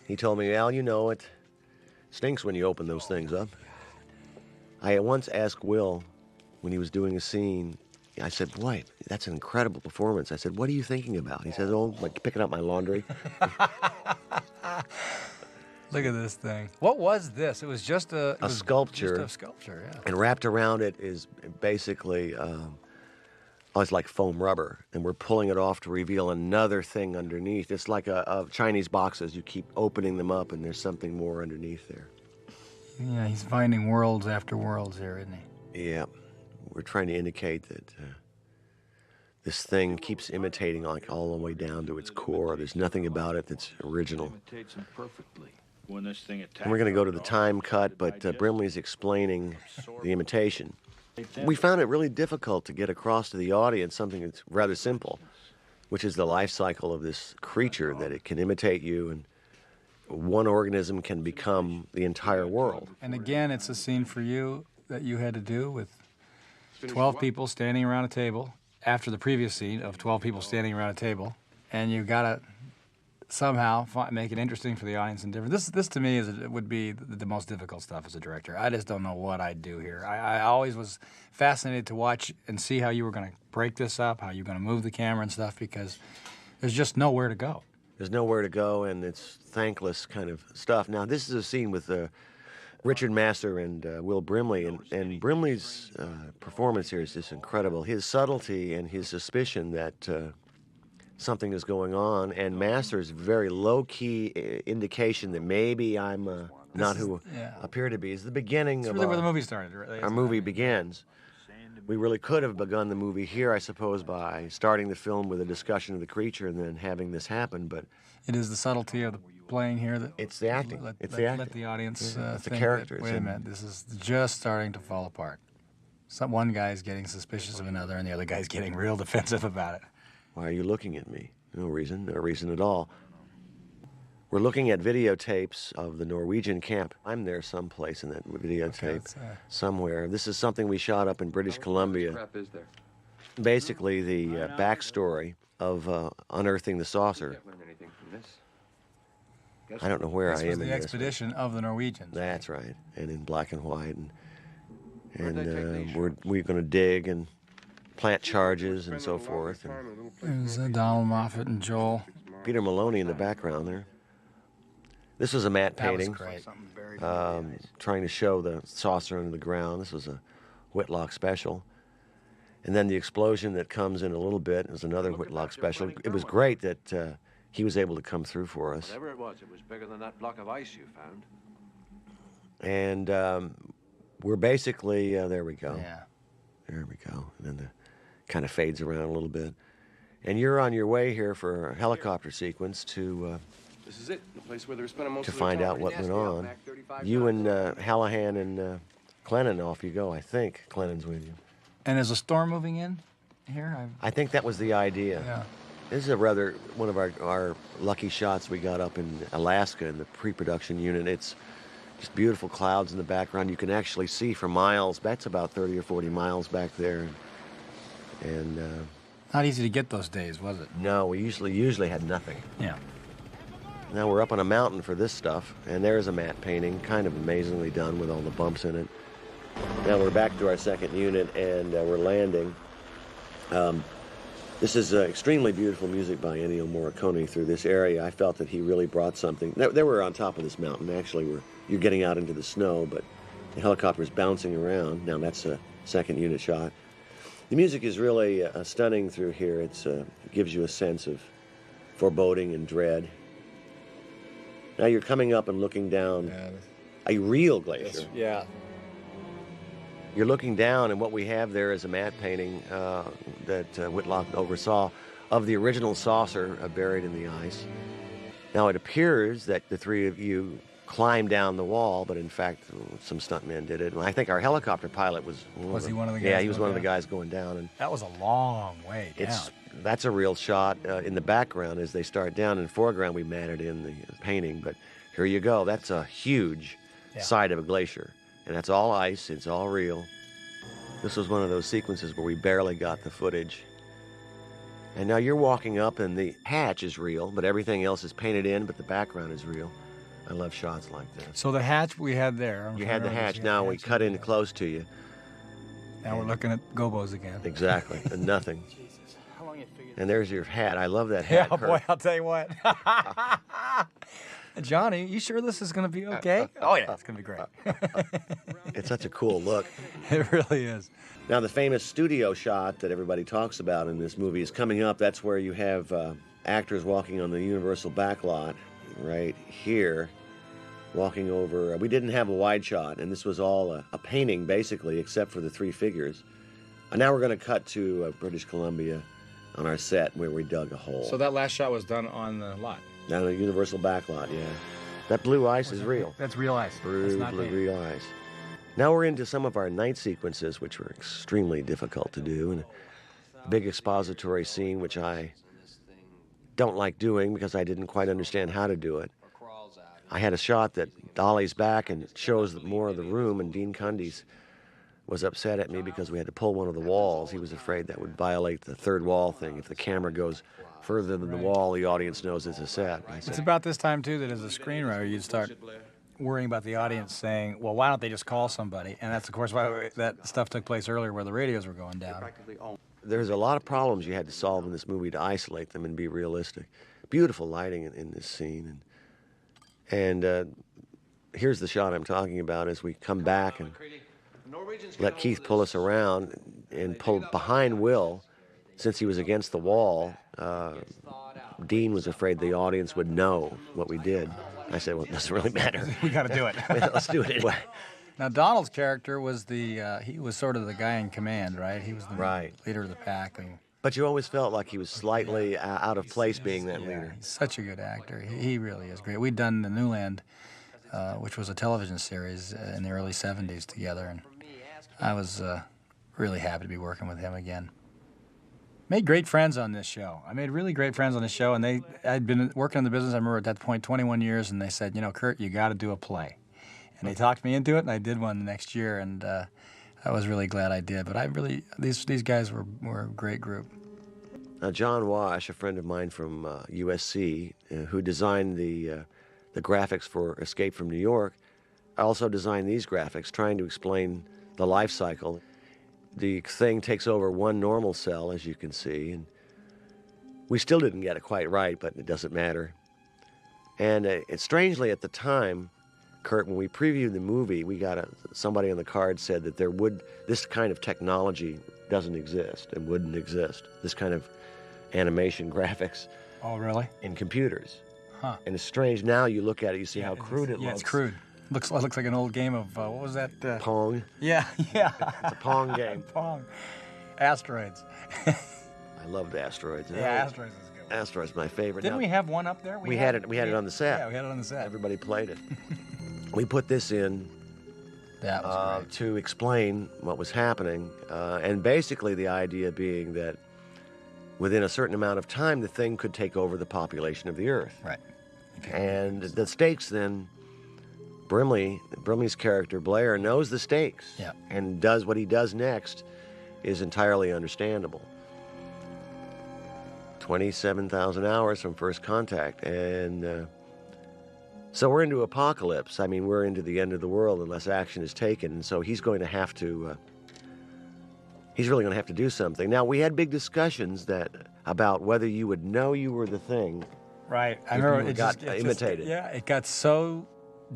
He told me, "Al, you know it stinks when you open those things up." I once asked Will, when he was doing a scene, I said, "Boy, that's an incredible performance." I said, "What are you thinking about?" He said, "Oh, like picking up my laundry." Look at this thing. What was this? It was just a sculpture. Just a sculpture, yeah. And wrapped around it is basically it's like foam rubber, and we're pulling it off to reveal another thing underneath. It's like a Chinese boxes. You keep opening them up, and there's something more underneath there. Yeah, he's finding worlds after worlds here, isn't he? Yeah. We're trying to indicate that this thing keeps imitating like all the way down to its core. There's nothing about it that's original. Imitates them perfectly. When this thing attacks, And we're going to go to the time cut, but Brimley's explaining the imitation. We found it really difficult to get across to the audience something that's rather simple, which is the life cycle of this creature, that it can imitate you, and one organism can become the entire world. And again, it's a scene for you that you had to do with 12 people standing around a table after the previous scene of 12 people standing around a table, and you got to somehow make it interesting for the audience and different. This to me would be the most difficult stuff as a director. I just don't know what I'd do here. I always was fascinated to watch and see how you were going to break this up, how you're going to move the camera and stuff, because there's just nowhere to go. There's nowhere to go, and it's thankless kind of stuff. Now, this is a scene with Richard Masur and Will Brimley, and Brimley's performance here is just incredible. His subtlety and his suspicion that something is going on, and Masur's very low-key indication that maybe I'm not who I appear to be, is the beginning It's of really where the movie started. our movie begins. We really could have begun the movie here, I suppose, by starting the film with a discussion of the creature and then having this happen, but it is the subtlety of the playing here that it's the acting. Let the audience it's the think characters. That, wait a minute, this is just starting to fall apart. One guy's getting suspicious of another, and the other guy's getting real defensive about it. Why are you looking at me? No reason at all. We're looking at videotapes of the Norwegian camp. I'm there someplace in that videotape, somewhere. This is something we shot up in British Columbia. What crap is there? Basically, the backstory of unearthing the saucer. Can't learn anything from this. I don't know where This I was am the in this. expedition of the Norwegians. That's right, and in black and white, Where'd they take these we're going to dig and plant charges and so forth. And It was Donald, Moffat, and Joel. Peter Maloney in the background there. This was a matte That was painting, great. trying to show the saucer under the ground. This was a Whitlock special. And then the explosion that comes in a little bit is another Whitlock special. It was great that he was able to come through for us. Whatever it was bigger than that block of ice you found. And we're basically, there we go. Yeah. There we go. And then it kind of fades around a little bit. And you're on your way here for a helicopter sequence to This is it, the place where they were spending most to of their find time. out what Pretty went nasty on. out back, 35 You and times. Hallahan and Clennon, off you go. I think Clennon's with you. And is a storm moving in here? I think that was the idea. Yeah. This is a rather one of our lucky shots we got up in Alaska in the pre-production unit. It's just beautiful clouds in the background. You can actually see for miles. That's about 30 or 40 miles back there. And Not easy to get those days, was it? no, we usually had nothing. Yeah. Now we're up on a mountain for this stuff, and there's a matte painting, kind of amazingly done with all the bumps in it. Now we're back to our second unit, and we're landing. This is extremely beautiful music by Ennio Morricone through this area. I felt that he really brought something. They were on top of this mountain, actually. You're getting out into the snow, but the helicopter's bouncing around. Now that's a second unit shot. The music is really stunning through here. It gives you a sense of foreboding and dread. Now you're coming up and looking down a real glacier. Yeah. You're looking down, and what we have there is a matte painting that Whitlock oversaw of the original saucer buried in the ice. Now it appears that the three of you climbed down the wall, but in fact some stuntmen did it. And I think our helicopter pilot was he one of the guys? Yeah, he was going one of the down? guys going down. And That was a long way down. that's a real shot in the background as they start down. In the foreground we matted in the painting, but here you go. That's a huge side of a glacier, and that's all ice. It's all real. This was one of those sequences where we barely got the footage. And now you're walking up, and the hatch is real, but everything else is painted in, but the background is real. I love shots like this. So the hatch we had there. You had the hatch. Now we cut in close to you. Now we're looking at gobos again. Exactly, and nothing. How long you figured? And there's your hat. I love that hat, Yeah, Kurt. boy, I'll tell you what. Johnny, you sure this is going to be okay? Oh, yeah, it's going to be great. It's such a cool look. It really is. Now, the famous studio shot that everybody talks about in this movie is coming up. That's where you have actors walking on the Universal backlot right here, walking over. We didn't have a wide shot, and this was all a painting, basically, except for the three figures. And now we're going to cut to British Columbia on our set where we dug a hole. So that last shot was done on the lot? Down the Universal backlot, yeah. That blue ice is real. That's real ice. That's not painted. Blue ice. Now we're into some of our night sequences, which were extremely difficult to do, and a big expository scene, which I don't like doing because I didn't quite understand how to do it. I had a shot that dollies back and shows more of the room, and Dean Cundies was upset at me because we had to pull one of the walls. He was afraid that would violate the third wall thing. If the camera goes further than the wall, the audience knows it's a set. I said, It's about this time, too, that as a screenwriter, you'd start worrying about the audience saying, well, why don't they just call somebody? And that's, of course, why that stuff took place earlier where the radios were going down. there's a lot of problems you had to solve in this movie to isolate them and be realistic. Beautiful lighting in this scene. And here's the shot I'm talking about as we come back and let Keith pull us around and pull behind Will. Since he was against the wall, Dean was afraid the audience would know what we did. I said, well, it doesn't really matter. We got to do it. Let's do it anyway. Now, Donald's character was he was sort of the guy in command, right? He was the leader of the pack. But you always felt like he was slightly out of place being that leader. He's such a good actor. He really is great. We'd done The Newland, which was a television series in the early 70s together, and I was really happy to be working with him again. Made great friends on this show. I made really great friends on this show, and I'd been working in the business, I remember at that point, 21 years, and they said, you know, Kurt, you got to do a play. And they talked me into it, and I did one the next year, and I was really glad I did. But these guys were a great group. John Wash, a friend of mine from USC, who designed the graphics for Escape from New York, also designed these graphics, trying to explain the life cycle. The thing takes over one normal cell, as you can see, and we still didn't get it quite right, but it doesn't matter. And strangely, at the time, Kurt, when we previewed the movie, we got somebody on the card said that this kind of technology doesn't exist and wouldn't exist. This kind of animation graphics Oh, really? in computers. Huh. And it's strange now you look at it, you see how crude it looks. Yeah, it's crude. Looks like an old game of, what was that? Pong. Yeah, yeah. It's a Pong game. Pong. Asteroids. I loved Asteroids. Yeah, Asteroids is good. Asteroids my favorite. Didn't we have one up there? We had it on the set. Yeah, we had it on the set. Everybody played it. We put this in That was great. to explain what was happening, and basically the idea being that within a certain amount of time, the thing could take over the population of the Earth. Right. And the stakes then, Brimley's character, Blair, knows the stakes. Yeah. And does what he does next is entirely understandable. 27,000 hours from first contact. And so we're into apocalypse. I mean, we're into the end of the world unless action is taken. And so he's going to have to, he's really going to have to do something. Now, we had big discussions about whether you would know you were the thing. Right. I If remember you it got just imitated. It got so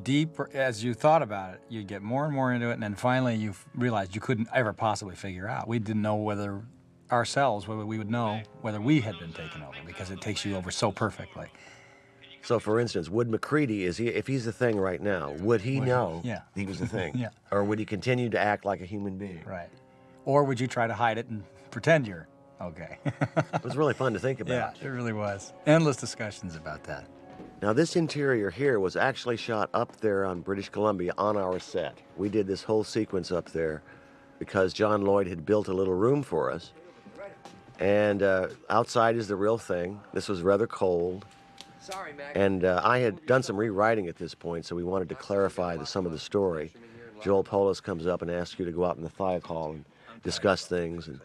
deep as you thought about it. You'd get more and more into it, and then finally you realized you couldn't ever possibly figure out. We didn't know whether we would know whether we had been taken over, because it takes you over so perfectly. So, for instance, would MacReady, if he's the thing right now, would he know Yeah. he was the thing? Yeah. Or would he continue to act like a human being? Right. Or would you try to hide it and pretend you're okay? It was really fun to think about. Yeah, it really was. Endless discussions about that. Now, this interior here was actually shot up there on British Columbia on our set. We did this whole sequence up there because John Lloyd had built a little room for us. And outside is the real thing. This was rather cold. Sorry, Mac. And I had done some rewriting at this point, so we wanted to clarify some of the story. Joel Polis comes up and asks you to go out in the thiokol and discuss things. And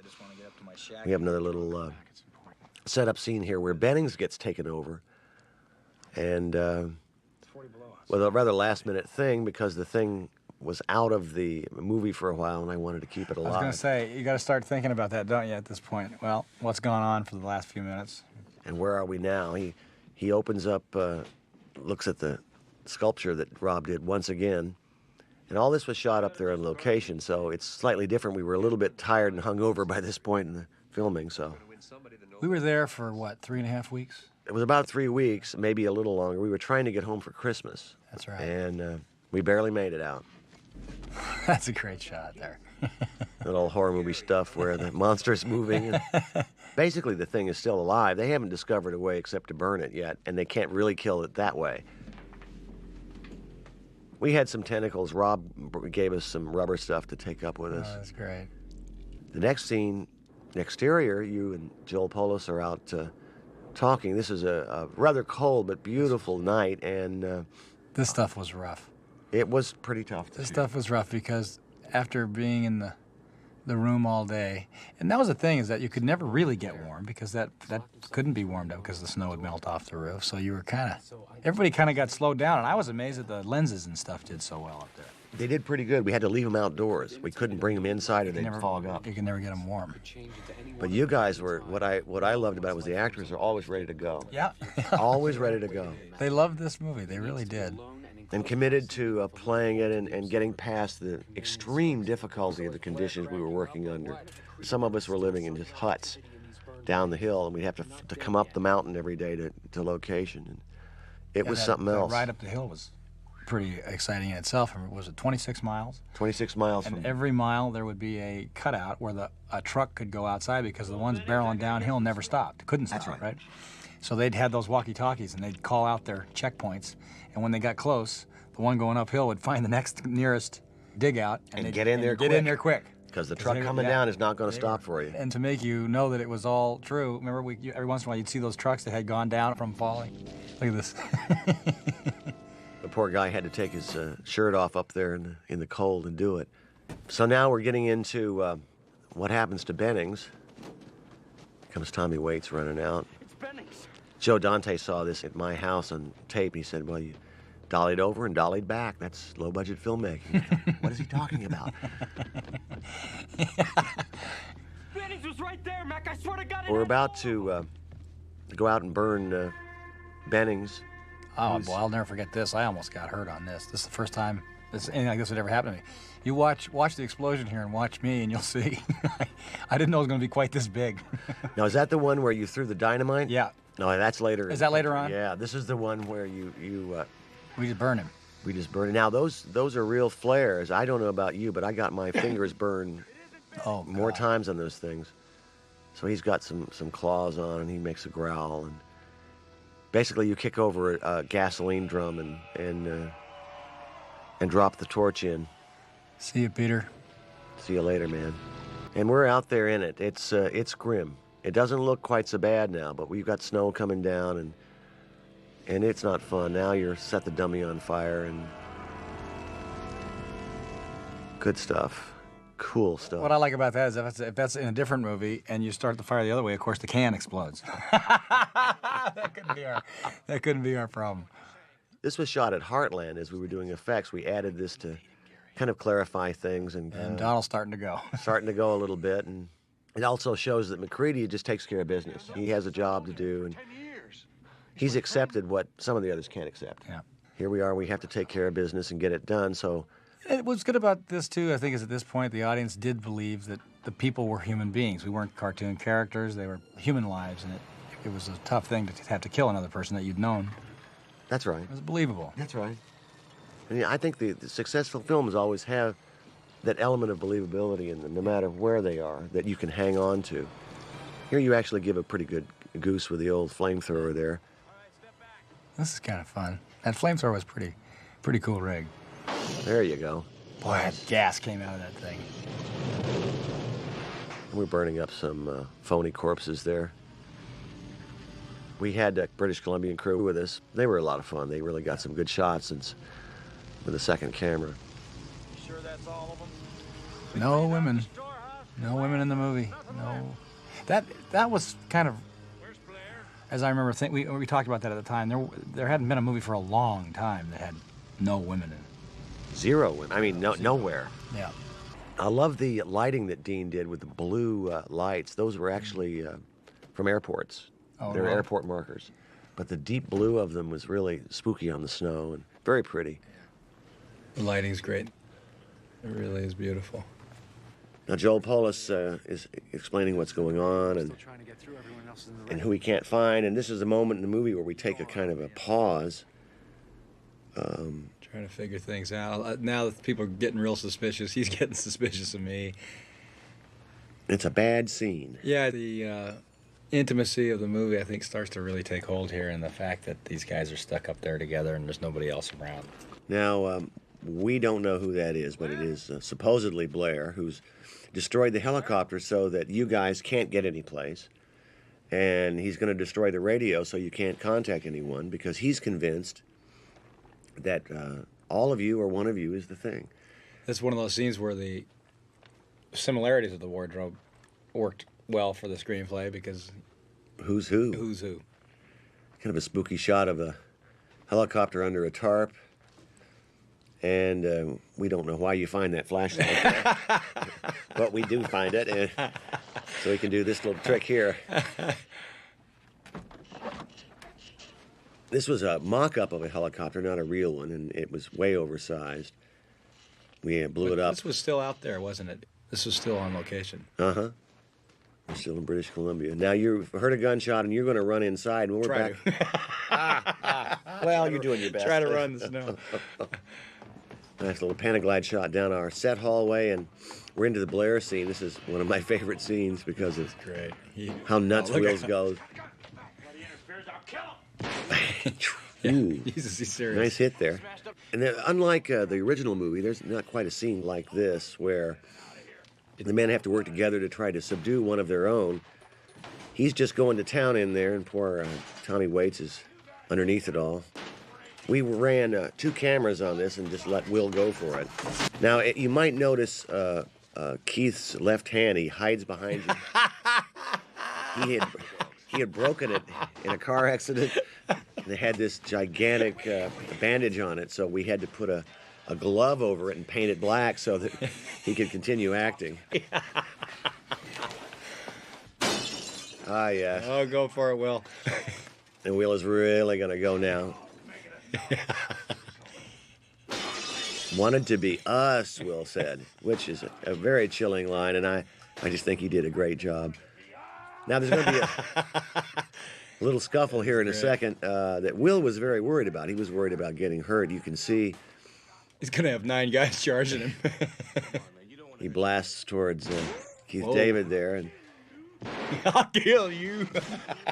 we have another little setup scene here where Bennings gets taken over. And with a rather last-minute thing, because the thing was out of the movie for a while, and I wanted to keep it alive. I was going to say, you got to start thinking about that, don't you, at this point? Well, what's gone on for the last few minutes? And where are we now? He opens up, looks at the sculpture that Rob did once again. And all this was shot up there on location, so it's slightly different. We were a little bit tired and hungover by this point in the filming, so. We were there for, what, 3.5 weeks? It was about 3 weeks, maybe a little longer. We were trying to get home for Christmas. That's right. And we barely made it out. That's a great shot there. That old horror movie stuff where the monster's moving. And basically, the thing is still alive. They haven't discovered a way except to burn it yet, and they can't really kill it that way. We had some tentacles. Rob gave us some rubber stuff to take up with us. Oh, that's great. The next scene, the exterior, you and Joel Polis are out talking. This is a rather cold but beautiful night, and This stuff was rough. it was pretty tough to This shoot. stuff was rough because after being in the room all day, and that was the thing, is that you could never really get warm because that couldn't be warmed up because the snow would melt off the roof. So you were everybody kind of got slowed down, and I was amazed that the lenses and stuff did so well up there. They did pretty good. We had to leave them outdoors. We couldn't bring them inside or they'd fog up. You could never get them warm. But you guys were, what I loved about it was the actors are always ready to go. Yeah. Always ready to go. They loved this movie. They really did. And committed to playing it and getting past the extreme difficulty of the conditions we were working under. Some of us were living in just huts down the hill, and we'd have to come up the mountain every day to location. And it was something else. The ride up the hill was pretty exciting in itself. Was it 26 miles? 26 miles And from... every mile there would be a cutout where a truck could go outside because the ones barreling downhill never stopped. Couldn't stop, That's right? So they'd had those walkie-talkies and they'd call out their checkpoints. And when they got close, the one going uphill would find the next nearest dig out. And they'd get in there Get in there quick. Because the truck coming down is not going to stop for you. And to make you know that it was all true, remember every once in a while you'd see those trucks that had gone down from falling. Look at this. The poor guy had to take his shirt off up there in the cold and do it. So now we're getting into what happens to Bennings. Here comes Tommy Waits running out. It's Bennings. Joe Dante saw this at my house on tape. He said, well, you dollied over and dollied back. That's low-budget filmmaking. What is he talking about? Bennings was right there, Mac. I swear to God. We're about to go out and burn Bennings. Oh, boy, I'll never forget this. I almost got hurt on this. This is the first time anything like this would ever happen to me. You watch the explosion here and watch me, and you'll see. I didn't know it was going to be quite this big. Now, is that the one where you threw the dynamite? Yeah. No, that's later. Is that later on? Yeah, this is the one where We just burn him. we just burn it. Now those are real flares. I don't know about you, but I got my fingers burned Oh, more God. times on those things. So he's got some claws on, and he makes a growl. And basically, you kick over a gasoline drum and drop the torch in. See you, Peter. See you later, man. And we're out there in it. It's grim. It doesn't look quite so bad now, but we've got snow coming down, and it's not fun. Now you're set the dummy on fire, and good stuff. Cool stuff. What I like about that is if that's in a different movie and you start the fire the other way, of course the can explodes. That couldn't be our problem. This was shot at Heartland as we were doing effects. We added this to kind of clarify things and Donald's starting to go. starting to go a little bit. And it also shows that MacReady just takes care of business. He has a job to do, and he's accepted what some of the others can't accept. Yeah. Here we are. We have to take care of business and get it done. So What's good about this, too, I think, is at this point the audience did believe that the people were human beings. We weren't cartoon characters. They were human lives, and it was a tough thing to have to kill another person that you'd known. that's right. It was believable. That's right. And I think the successful films always have that element of believability in them, no matter where they are, that you can hang on to. Here you actually give a pretty good goose with the old flamethrower there. This is kind of fun. That flamethrower was pretty cool rig. There you go. Boy, that gas came out of that thing. We're burning up some phony corpses there. We had a British Columbian crew with us. They were a lot of fun. They really got some good shots with a second camera. Sure that's all of them? No women. No women in the movie. No. That was kind of, as I remember, we talked about that at the time. There hadn't been a movie for a long time that had no women in it. Zero women. I mean, nowhere. Yeah. I love the lighting that Dean did with the blue lights. Those were actually from airports. Oh, They're really? airport markers. But the deep blue of them was really spooky on the snow and very pretty. The lighting's great. It really is beautiful. Now, Joel Polis is explaining what's going on and who he can't find. And this is a moment in the movie where we take a kind of a pause. Trying to figure things out. Now that people are getting real suspicious, he's getting suspicious of me. It's a bad scene. Yeah, the intimacy of the movie, I think, starts to really take hold here, and the fact that these guys are stuck up there together and there's nobody else around. Now, we don't know who that is, but it is supposedly Blair, who's destroyed the helicopter so that you guys can't get any place. And he's going to destroy the radio so you can't contact anyone because he's convinced that all of you or one of you is the thing. That's one of those scenes where the similarities of the wardrobe worked well for the screenplay because Who's who? who's who. Kind of a spooky shot of a helicopter under a tarp. And we don't know why you find that flashlight there. But we do find it. And so we can do this little trick here. This was a mock-up of a helicopter, not a real one, and it was way oversized. We blew it up. This was still out there, wasn't it? This was still on location. Uh-huh. We're still in British Columbia. Now, you've heard a gunshot, and you're going to run inside. When we're Try back... Well, you're doing your best. Try to run the snow. Nice little Panaglide shot down our set hallway, and we're into the Blair scene. This is one of my favorite scenes because of Great. how nuts look Wheels at- goes. Yeah, Ooh. he's serious. Nice hit there. And then, unlike the original movie, there's not quite a scene like this where the men have to work together to try to subdue one of their own. He's just going to town in there, and poor Tommy Waits is underneath it all. We ran 2 cameras on this and just let Will go for it. Now, you might notice Keith's left hand. He hides behind you. He had broken it in a car accident. They had this gigantic bandage on it, so we had to put a glove over it and paint it black so that he could continue acting. Ah, yeah. Oh, go for it, Will. And Will is really going to go now. Wanted to be us, Will said, which is a very chilling line, and I just think he did a great job. Now there's going to be A little scuffle here in a great. second that Will was very worried about. He was worried about getting hurt. You can see He's gonna have 9 guys charging him. he blasts towards Keith Whoa. David there and I'll kill you.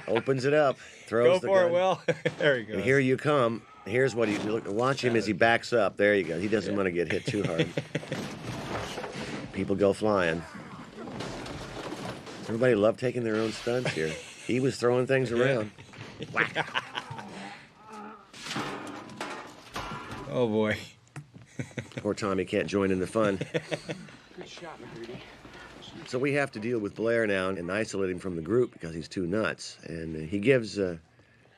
opens it up, throws Go the for gun. it, Will. There he goes. And here you come. Here's what he look. Watch him as he backs up. There you go. He doesn't want to get hit too hard. People go flying. Everybody loved taking their own stunts here. He was throwing things around. Oh boy. Poor Tommy can't join in the fun. Good shot, MacReady. So we have to deal with Blair now and isolate him from the group because he's too nuts. And he gives a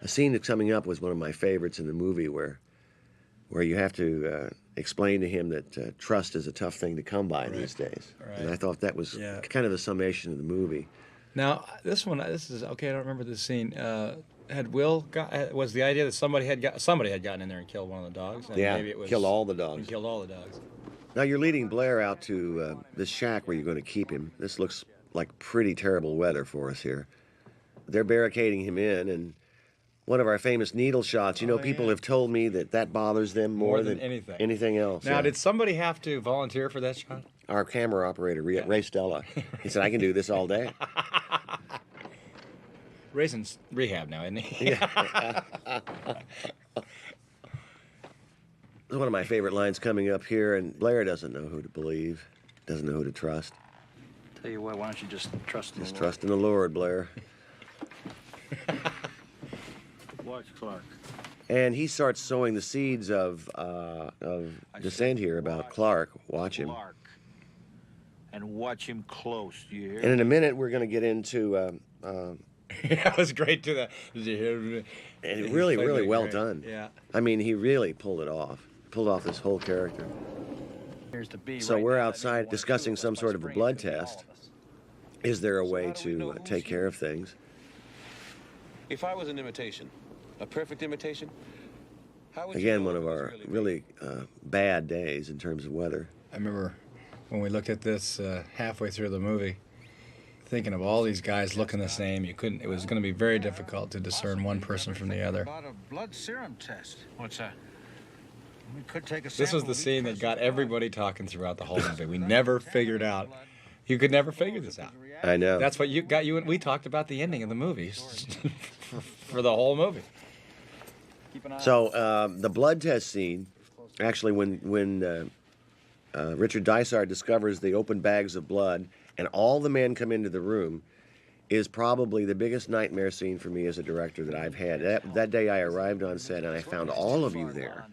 scene that's coming up was one of my favorites in the movie where you have to explain to him that trust is a tough thing to come by these days. Right. And I thought that was kind of a summation of the movie. Now this is okay. I don't remember this scene. Had Will was the idea that somebody had gotten in there and killed one of the dogs? And Yeah, maybe it was, kill all the dogs. and killed all the dogs. Now you're leading Blair out to this shack where you're going to keep him. This looks like pretty terrible weather for us here. They're barricading him in, and one of our famous needle shots. You know, people have told me that bothers them more than anything else. Now, yeah. Did somebody have to volunteer for that shot? Our camera operator, Ray Stella, he said, I can do this all day. Ray's in rehab now, isn't he? One of my favorite lines coming up here, and Blair doesn't know who to believe, doesn't know who to trust. Tell you what, why don't you just trust in the Just Lord? trust in the Lord, Blair. Watch Clark. And he starts sowing the seeds of dissent here about Clark. Watch him. Clark. And watch him close, do you hear? And in a minute, we're going to get into... That was great too. and really, really well done. Yeah. I mean, he really pulled it off. Pulled off this whole character. So we're outside discussing some sort of a blood test. Is there a way to take care of things? If I was an imitation, a perfect imitation, how would you Again, know one it of was our really really bad days in terms of weather. I remember when we looked at this halfway through the movie, thinking of all these guys looking the same. It was going to be very difficult to discern one person from the other. About a blood serum test. What's that? We could take a This was sample the of each scene that person's got blood. everybody talking throughout the whole movie. We never figured out. You could never figure this out. I know. That's what got you. And we talked about the ending of the movie for the whole movie. So the blood test scene, actually, when Richard Dysart discovers the open bags of blood and all the men come into the room, is probably the biggest nightmare scene for me as a director that I've had. That day I arrived on set and I found all of you there,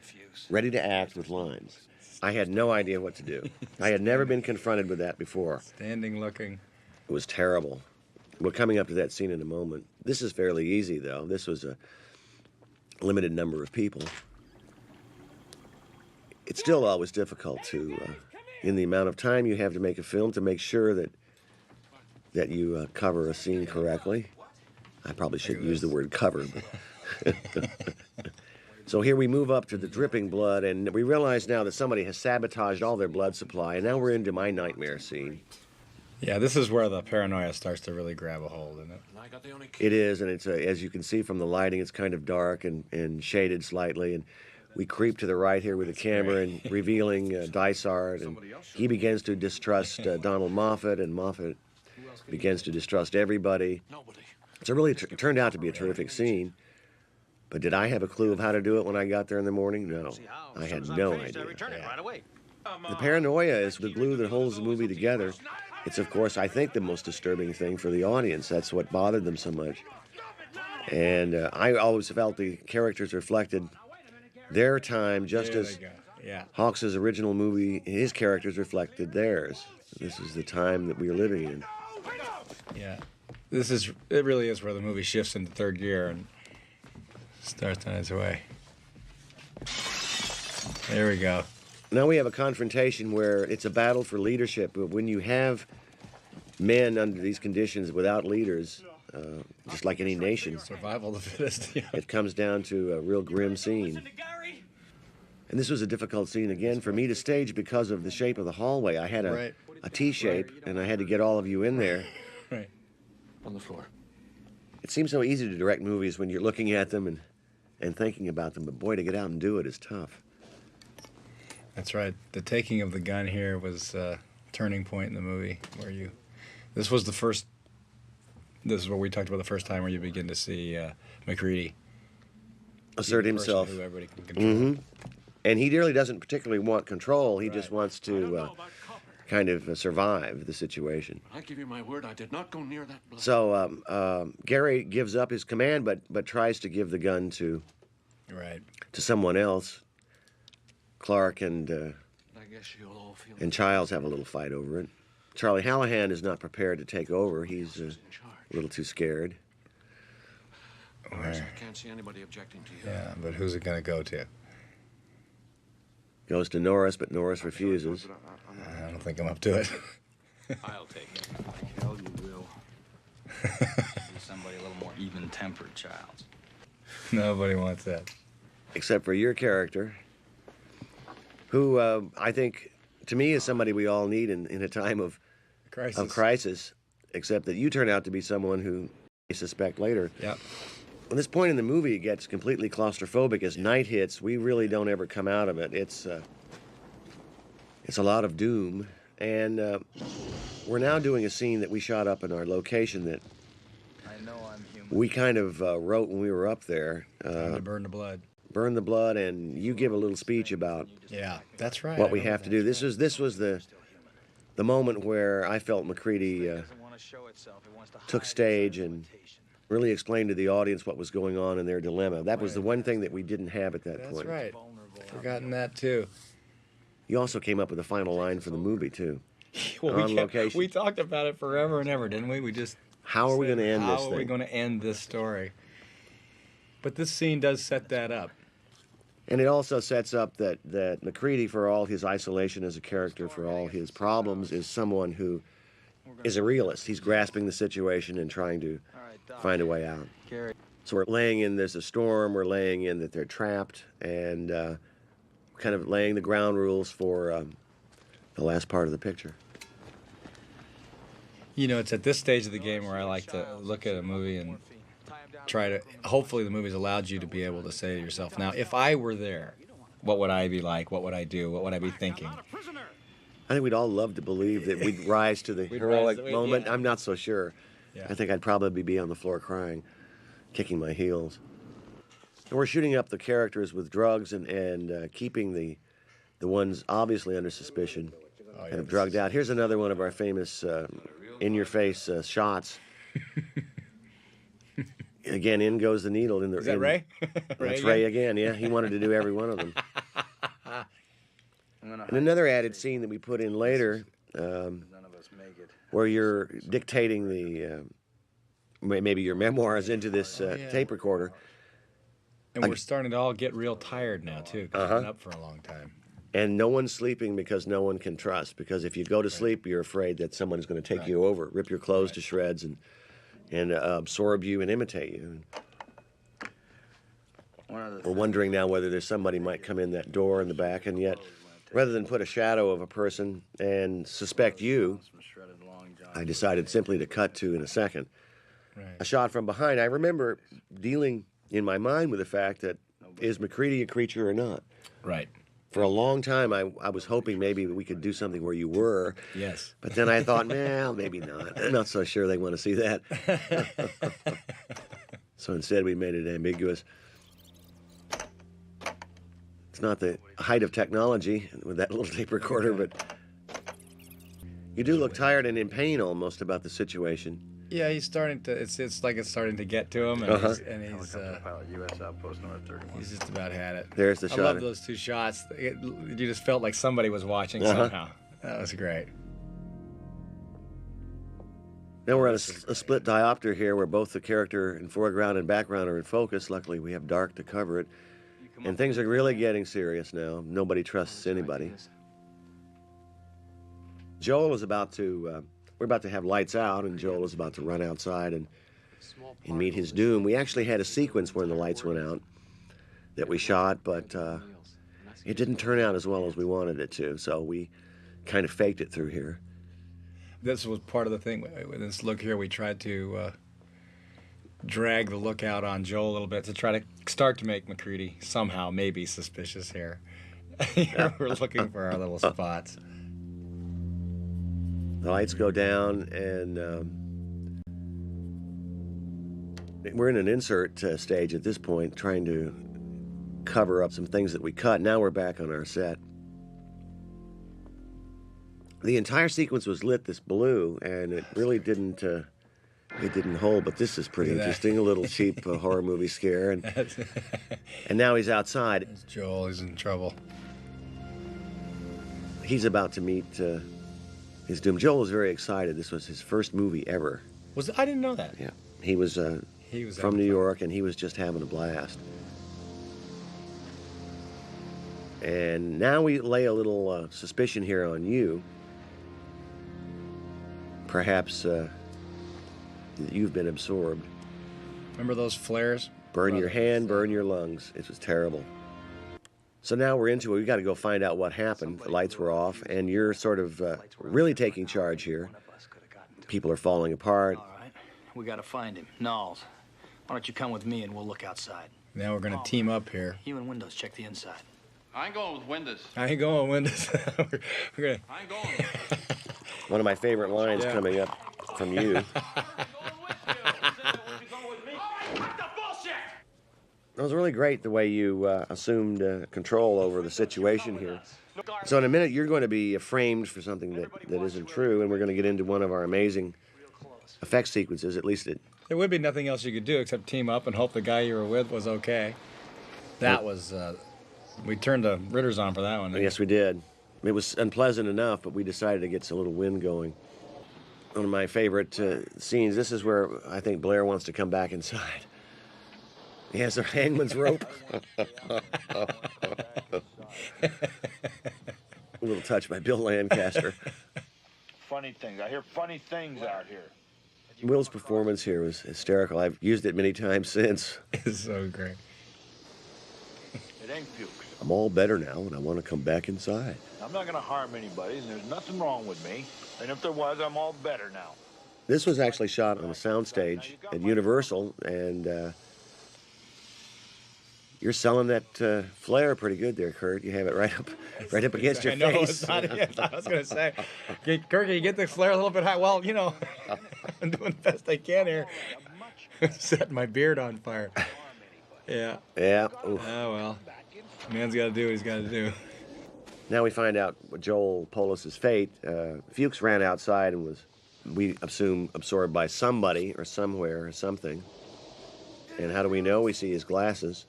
ready to act with lines. I had no idea what to do. I had never been confronted with that before. Standing looking. It was terrible. We're coming up to that scene in a moment. This is fairly easy, though. This was a limited number of people. It's still always difficult to, in the amount of time you have to make a film, to make sure that you cover a scene correctly. I probably shouldn't use the word cover, but so here we move up to the dripping blood, and we realize now that somebody has sabotaged all their blood supply, and now we're into my nightmare scene. Yeah, this is where the paranoia starts to really grab a hold, isn't it? I got the only It is, and it's as you can see from the lighting, it's kind of dark and shaded slightly, and we creep to the right here with the camera and revealing Dysart, and he begins to distrust Donald Moffat, and Moffat begins to distrust everybody. nobody. So it really turned out to be a terrific scene. But did I have a clue of how to do it when I got there in the morning? No, I had no idea. Right away. The paranoia is the glue that holds the movie together. It's, of course, I think the most disturbing thing for the audience. That's what bothered them so much. And I always felt the characters reflected their time just There as they go. Yeah. Hawks's original movie, his characters reflected theirs. This is the time that we are living in. Yeah. It really is where the movie shifts into third gear and starts on its way. There we go. Now we have a confrontation where it's a battle for leadership. But when you have men under these conditions without leaders, just like any nation, Survival of the fittest. Yeah. it comes down to a real grim scene. And this was a difficult scene, again, for me to stage because of the shape of the hallway. I had a T-shape, and I had to get all of you in there. Right. On the floor. It seems so easy to direct movies when you're looking at them and thinking about them, but boy, to get out and do it is tough. That's right. The taking of the gun here was a turning point in the movie where this was the first, this is what we talked about the first time where you begin to see MacReady assert himself. Who everybody can control. And he really doesn't particularly want control. He just wants to kind of survive the situation. I give you my word, I did not go near that blood. So Gary gives up his command, but tries to give the gun to someone else. Clark and Childs have a little fight over it. Charlie Hallahan is not prepared to take over. He's a little too scared. I can't see anybody objecting to you. Yeah, but who's it going to go to? Goes to Norris, but Norris refuses. I don't think I'm up to it. I'll take it. Like hell you will. Be somebody a little more even-tempered, Childs. Nobody wants that. Except for your character, who I think, to me, is somebody we all need in a time of crisis, except that you turn out to be someone who I suspect later. Yep. At this point in the movie, it gets completely claustrophobic. As night hits, we really don't ever come out of it. It's a lot of doom. And we're now doing a scene that we shot up in our location that I know I'm human. we kind of wrote when we were up there. Time to burn the blood. Burn the blood, and you give a little speech about that's right. what we have to do. This was the moment where I felt MacReady took stage and really explained to the audience what was going on in their dilemma. That was the one thing that we didn't have at that point. That's right. Forgotten that too. You also came up with a final line for the movie too. Well, on location. We talked about it forever and ever, didn't we? We just How are we going to end this thing? How are we going to end this story? But this scene does set that up. And it also sets up that MacReady, for all his isolation as a character, for all his problems, is someone who is a realist. He's grasping the situation and trying to find a way out. So we're laying in there's a storm, we're laying in that they're trapped, and kind of laying the ground rules for the last part of the picture. You know, it's at this stage of the game where I like to look at a movie and try to, hopefully the movie's allowed you to be able to say to yourself, now, if I were there, what would I be like? What would I do? What would I be thinking? I think we'd all love to believe that we'd rise to the heroic moment. Yeah. I'm not so sure. Yeah. I think I'd probably be on the floor crying, kicking my heels. And we're shooting up the characters with drugs and keeping the ones obviously under suspicion kind of drugged out. Here's another one of our famous in-your-face shots. Again, in goes the needle. Is that Ray? That's Ray again, yeah. He wanted to do every one of them. And another added scene that we put in later, where you're dictating the maybe your memoirs into this tape recorder. And we're starting to all get real tired now, too, because we've been up for a long time. And no one's sleeping because no one can trust. Because if you go to sleep, you're afraid that someone's going to take you over, rip your clothes to shreds, and absorb you and imitate you. We're wondering now whether there's somebody might come in that door in the back, and yet, rather than put a shadow of a person and suspect you, I decided simply to cut to, in a second, a shot from behind. I remember dealing in my mind with the fact that, is MacReady a creature or not? Right. For a long time, I was hoping maybe we could do something where you were. Yes. But then I thought, well, maybe not. I'm not so sure they want to see that. So instead, we made it ambiguous. It's not the height of technology with that little tape recorder, but you do look tired and in pain almost about the situation. Yeah, he's starting to. It's like it's starting to get to him, and he's just about had it. There's the shot. I love those two shots. You just felt like somebody was watching somehow. That was great. Now we're on a split diopter here, where both the character in foreground and background are in focus. Luckily, we have dark to cover it, and things are really getting serious now. Nobody trusts anybody. Joel is about to. We're about to have lights out, and Joel is about to run outside and meet his doom. We actually had a sequence when the lights went out that we shot, but it didn't turn out as well as we wanted it to, so we kind of faked it through here. This was part of the thing. With this look here, we tried to drag the lookout on Joel a little bit to try to start to make MacReady somehow maybe suspicious here. We're looking for our little spots. The lights go down, and we're in an insert stage at this point, trying to cover up some things that we cut. Now we're back on our set. The entire sequence was lit this blue, and it really didn't hold, but this is pretty interesting. A little cheap horror movie scare, and now he's outside. It's Joel, he's in trouble. He's about to meet his doom. Joel was very excited. This was his first movie ever. I didn't know that. Yeah, he was from New York, and he was just having a blast. And now we lay a little suspicion here on you. Perhaps you've been absorbed. Remember those flares? Burn your hand, burn your lungs. It was terrible. So now we're into it. We've got to go find out what happened. The lights were off, and you're sort of really taking charge here. People are falling apart. All right, we gotta find him. Knowles, why don't you come with me and we'll look outside? Now we're going to team up here. You and Windows check the inside. I ain't going with Windows. I ain't going Windows. we're gonna... I ain't going. One of my favorite lines coming up from you. It was really great the way you assumed control over the situation here. So in a minute, you're going to be framed for something that isn't true, and we're going to get into one of our amazing effect sequences. At least it... There would be nothing else you could do except team up and hope the guy you were with was okay. That was... we turned the Ritters on for that one. Yes, we did. It was unpleasant enough, but we decided to get a little wind going. One of my favorite scenes, this is where I think Blair wants to come back inside. He has a hangman's rope. A little touch by Bill Lancaster. Funny things. I hear funny things out here. Will's performance here was hysterical. I've used it many times since. It's so great. It ain't pukes. I'm all better now, and I want to come back inside. I'm not gonna harm anybody, and there's nothing wrong with me. And if there was, I'm all better now. This was actually shot on a soundstage at Universal, and you're selling that flare pretty good there, Kurt. You have it right up against your I know, face. it's not it. I was going to say, Kurt, can you get the flare a little bit high? Well, you know, I'm doing the best I can here. Setting my beard on fire. Yeah. Yeah. Oof. Oh, well. Man's got to do what he's got to do. Now we find out Joel Polis's fate. Fuchs ran outside and was, we assume, absorbed by somebody or somewhere or something. And how do we know? We see his glasses.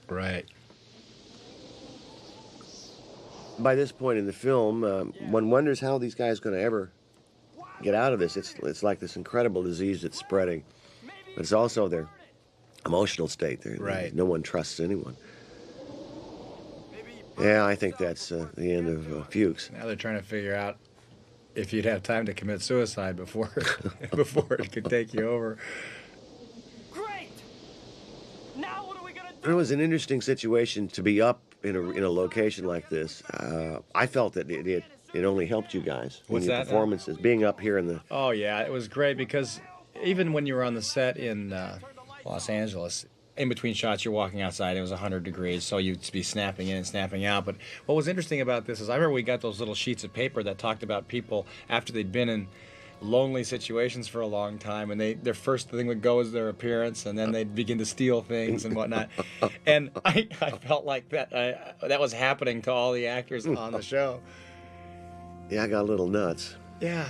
Right. By this point in the film, one wonders how these guys are going to ever get out of this. It's like this incredible disease that's spreading. But it's also their emotional state. Right. No one trusts anyone. Yeah, I think that's the end of Fuchs. Now they're trying to figure out if you'd have time to commit suicide before it could take you over. Great! Now what are we gonna do? It was an interesting situation to be up in a location like this. I felt that it only helped you guys. What's in your that? performances, being up here in the... Oh, yeah, it was great because even when you were on the set in Los Angeles, in between shots, you're walking outside, it was 100 degrees, so you'd be snapping in and snapping out. But what was interesting about this is I remember we got those little sheets of paper that talked about people after they'd been in lonely situations for a long time, and their first thing would go is their appearance, and then they'd begin to steal things and whatnot. And I felt like that was happening to all the actors on the show. Yeah, I got a little nuts. Yeah.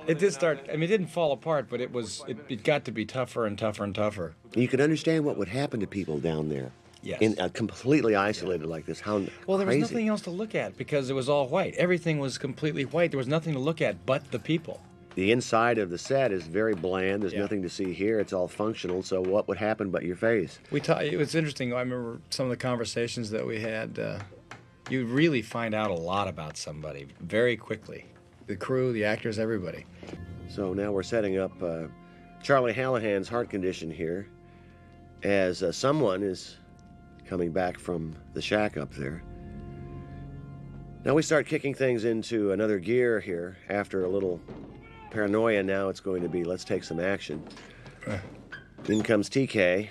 It did start, I mean, it didn't fall apart, but it got to be tougher and tougher and tougher. You could understand what would happen to people down there. Yes. Completely isolated like this. How Well, there was crazy. nothing else to look at because it was all white. Everything was completely white. There was nothing to look at but the people. The inside of the set is very bland. There's Yeah. nothing to see here. It's all functional. So what would happen but your face? It was interesting. I remember some of the conversations that we had. You really find out a lot about somebody very quickly. The crew, the actors, everybody. So now we're setting up Charlie Hallahan's heart condition here as someone is coming back from the shack up there. Now we start kicking things into another gear here. After a little paranoia, now it's going to be let's take some action. In comes TK.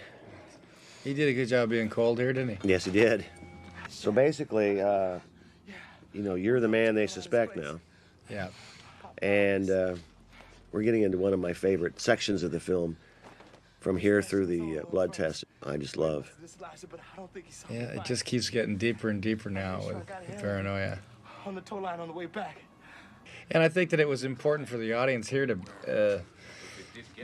He did a good job being cold here, didn't he? Yes, he did. So basically, you know, you're the man they suspect now. Yeah. And we're getting into one of my favorite sections of the film, from here through the blood test. I just love. Yeah, it just keeps getting deeper and deeper now with paranoia. On the tow line on the way back. And I think that it was important for the audience here to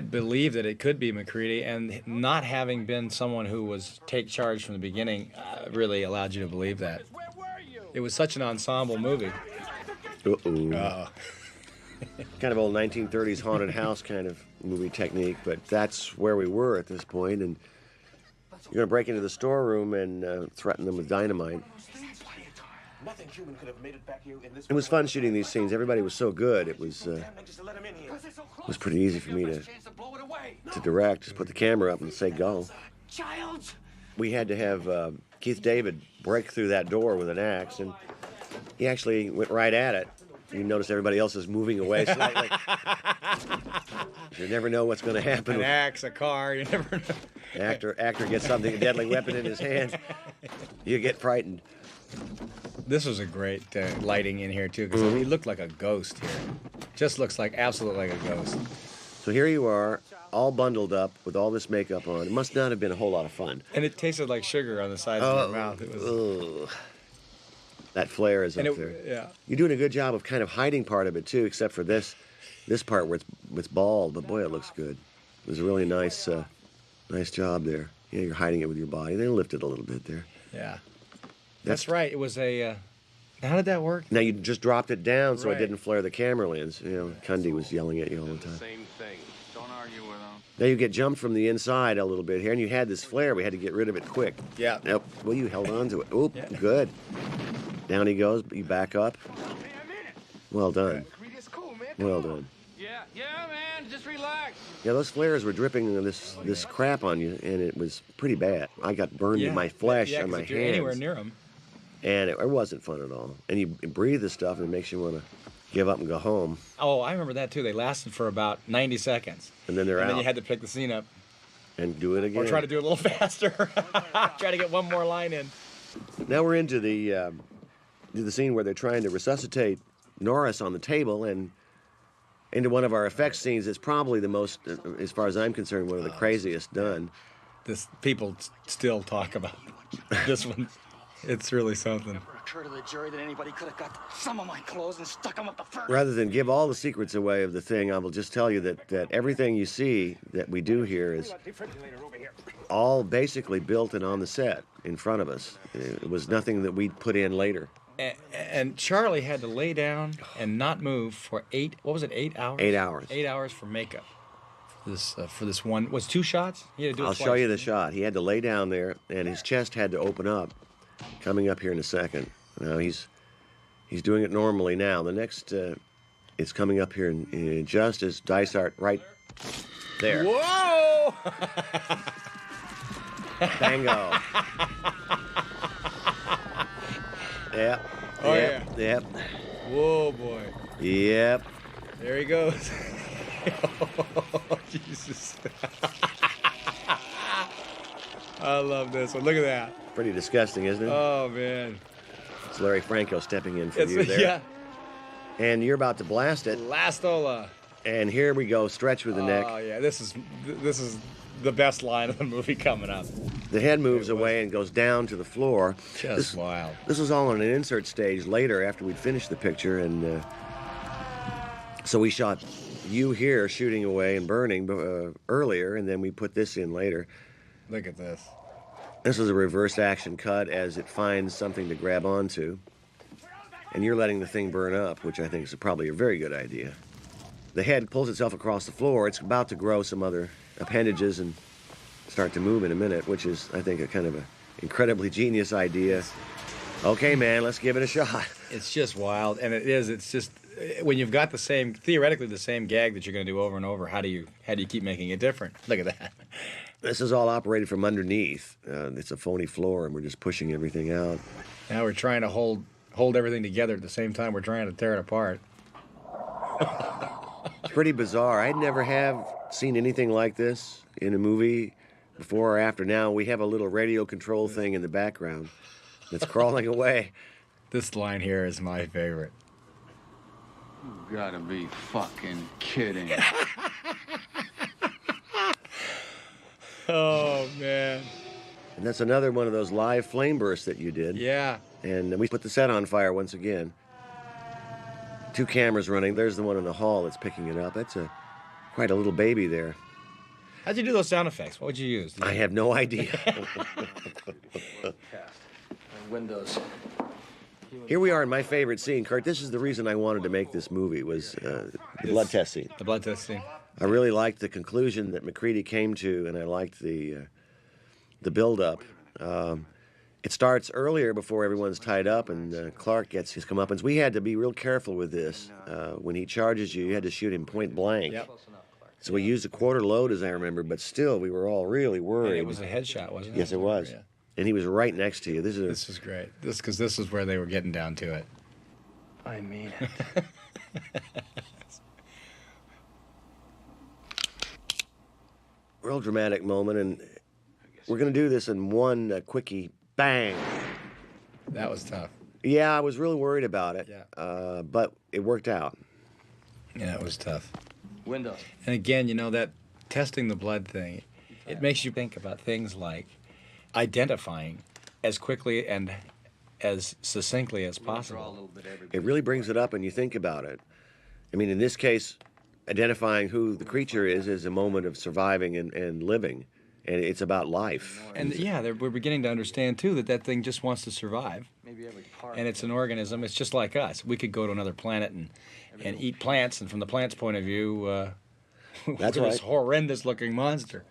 believe that it could be MacReady, and not having been someone who was take charge from the beginning really allowed you to believe that. It was such an ensemble movie. Uh-oh. Kind of old 1930s haunted house kind of movie technique, but that's where we were at this point. And you're going to break into the storeroom and threaten them with dynamite. It was fun shooting these scenes. Everybody was so good. It was pretty easy for me to direct. Just put the camera up and say go. We had to have Keith David break through that door with an axe, and he actually went right at it. You notice everybody else is moving away slightly. You never know what's going to happen. An axe, a car, you never know. Actor gets something, a deadly weapon in his hand. You get frightened. This was a great lighting in here, too, because he looked like a ghost here. Just looks like absolutely like a ghost. So here you are, all bundled up with all this makeup on. It must not have been a whole lot of fun. And it tasted like sugar on the sides of your mouth. It was... That flare is up there. Yeah. You're doing a good job of kind of hiding part of it, too, except for this part where it's bald. But, boy, it looks good. It was a really nice job there. Yeah, you're hiding it with your body. They lifted a little bit there. Yeah. That's right. It was a... how did that work? Now, you just dropped it down so Right. it didn't flare the camera lens. You know, Cundy was yelling at you all the time. Same thing. Don't argue with them. Now, you get jumped from the inside a little bit here, and you had this flare. We had to get rid of it quick. Yeah. Nope. Well, you held on to it. Oop, Yeah. good. Down he goes. You back up. Well done. Well done. Yeah, man, just relax. Yeah, those flares were dripping this crap on you, and it was pretty bad. I got burned in my flesh on my 'cause if you're hands. anywhere near them. And it wasn't fun at all. And you breathe this stuff, and it makes you want to give up and go home. Oh, I remember that, too. They lasted for about 90 seconds. And then they're And out. then you had to pick the scene up. And do it again. Or try to do it a little faster. Try to get one more line in. Now we're into the scene where they're trying to resuscitate Norris on the table, and into one of our effects scenes. It's probably the most, as far as I'm concerned, one of the craziest done. This people still talk about this one. It's really something. It occurred to the jury that anybody could have got some of my clothes and stuck them up the furnace. Rather than give all the secrets away of the thing, I will just tell you that everything you see that we do here is all basically built and on the set in front of us. It was nothing that we put in later. And Charlie had to lay down and not move for 8 hours? 8 hours. 8 hours for makeup. For this one, was 2 shots? He had to do it I'll twice. show you the shot. He had to lay down there, and his chest had to open up. Coming up here in a second. Now he's doing it normally now. The next is coming up here in just as Dysart right there. Whoa! Bango. Yep. Oh, yep. yeah. Yep. Whoa, boy. Yep. There he goes. Oh, Jesus. I love this one. Look at that. Pretty disgusting, isn't it? Oh, man. It's Larry Franco stepping in for you there. Yeah. And you're about to blast it. Lastola. And here we go, stretch with the neck. Oh, yeah. This is the best line of the movie coming up. The head moves away and goes down to the floor. Just wild. This was all on an insert stage later after we'd finished the picture, and so we shot you here shooting away and burning earlier, and then we put this in later. Look at this. This is a reverse action cut as it finds something to grab onto, and you're letting the thing burn up, which I think is probably a very good idea. The head pulls itself across the floor. It's about to grow some other appendages and start to move in a minute, which is, I think, a kind of an incredibly genius idea. Okay, man, let's give it a shot. It's just wild, and it's just, when you've got theoretically the same gag that you're going to do over and over, how do you keep making it different? Look at that. This is all operated from underneath. It's a phony floor, and we're just pushing everything out. Now we're trying to hold everything together at the same time we're trying to tear it apart. It's pretty bizarre. I'd never have seen anything like this in a movie before or after. Now we have a little radio control thing in the background that's crawling away. This line here is my favorite. You gotta be fucking kidding. Oh, man. And that's another one of those live flame bursts that you did. Yeah. And we put the set on fire once again. 2 cameras running. There's the one in the hall that's picking it up. That's quite a little baby there. How'd you do those sound effects? What would you use? I have no idea. Windows. Here we are in my favorite scene, Kurt. This is the reason I wanted to make this movie, was the blood test scene. The blood test scene. I really liked the conclusion that MacReady came to, and I liked the build-up. It starts earlier before everyone's tied up, and Clark gets his comeuppance. We had to be real careful with this. When he charges you, you had to shoot him point blank. Yep. So we used a quarter load, as I remember, but still, we were all really worried. And it was a headshot, wasn't it? Yes, it was. Yeah. And he was right next to you. This is great. Because this is where they were getting down to it. I mean it. real dramatic moment, and we're going to do this in one quickie. Bang. That was tough. Yeah, I was really worried about it. Yeah. But it worked out. Yeah, it was tough. Windows. And again, you know, that testing the blood thing, it makes you think about things like identifying as quickly and as succinctly as possible. It really brings it up when you think about it. I mean, in this case, identifying who the creature is a moment of surviving and living. And it's about life. And yeah, we're beginning to understand, too, that thing just wants to survive. Maybe every part. And it's an organism. It's just like us. We could go to another planet and eat plants, and from the plant's point of view, That's we're right. this horrendous-looking monster.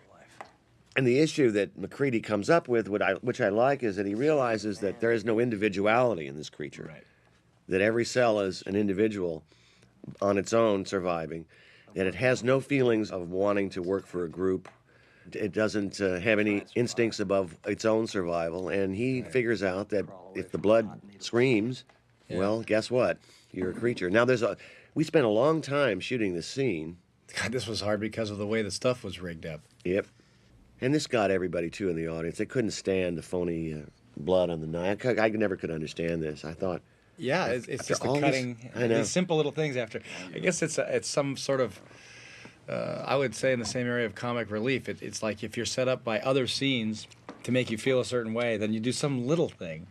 And the issue that MacReady comes up with, which I like, is that he realizes that there is no individuality in this creature. Right. That every cell is an individual on its own surviving. That it has no feelings of wanting to work for a group. It doesn't have any instincts above its own survival. And he figures out that if the blood screams, well, guess what? You're a creature. Now, we spent a long time shooting this scene. God, this was hard because of the way the stuff was rigged up. Yep. And this got everybody, too, in the audience. They couldn't stand the phony blood on the knife. I never could understand this. I thought... Yeah, it's just the all cutting. I know. These simple little things after. I guess it's some sort of... I would say in the same area of comic relief. It's like if you're set up by other scenes to make you feel a certain way, then you do some little thing,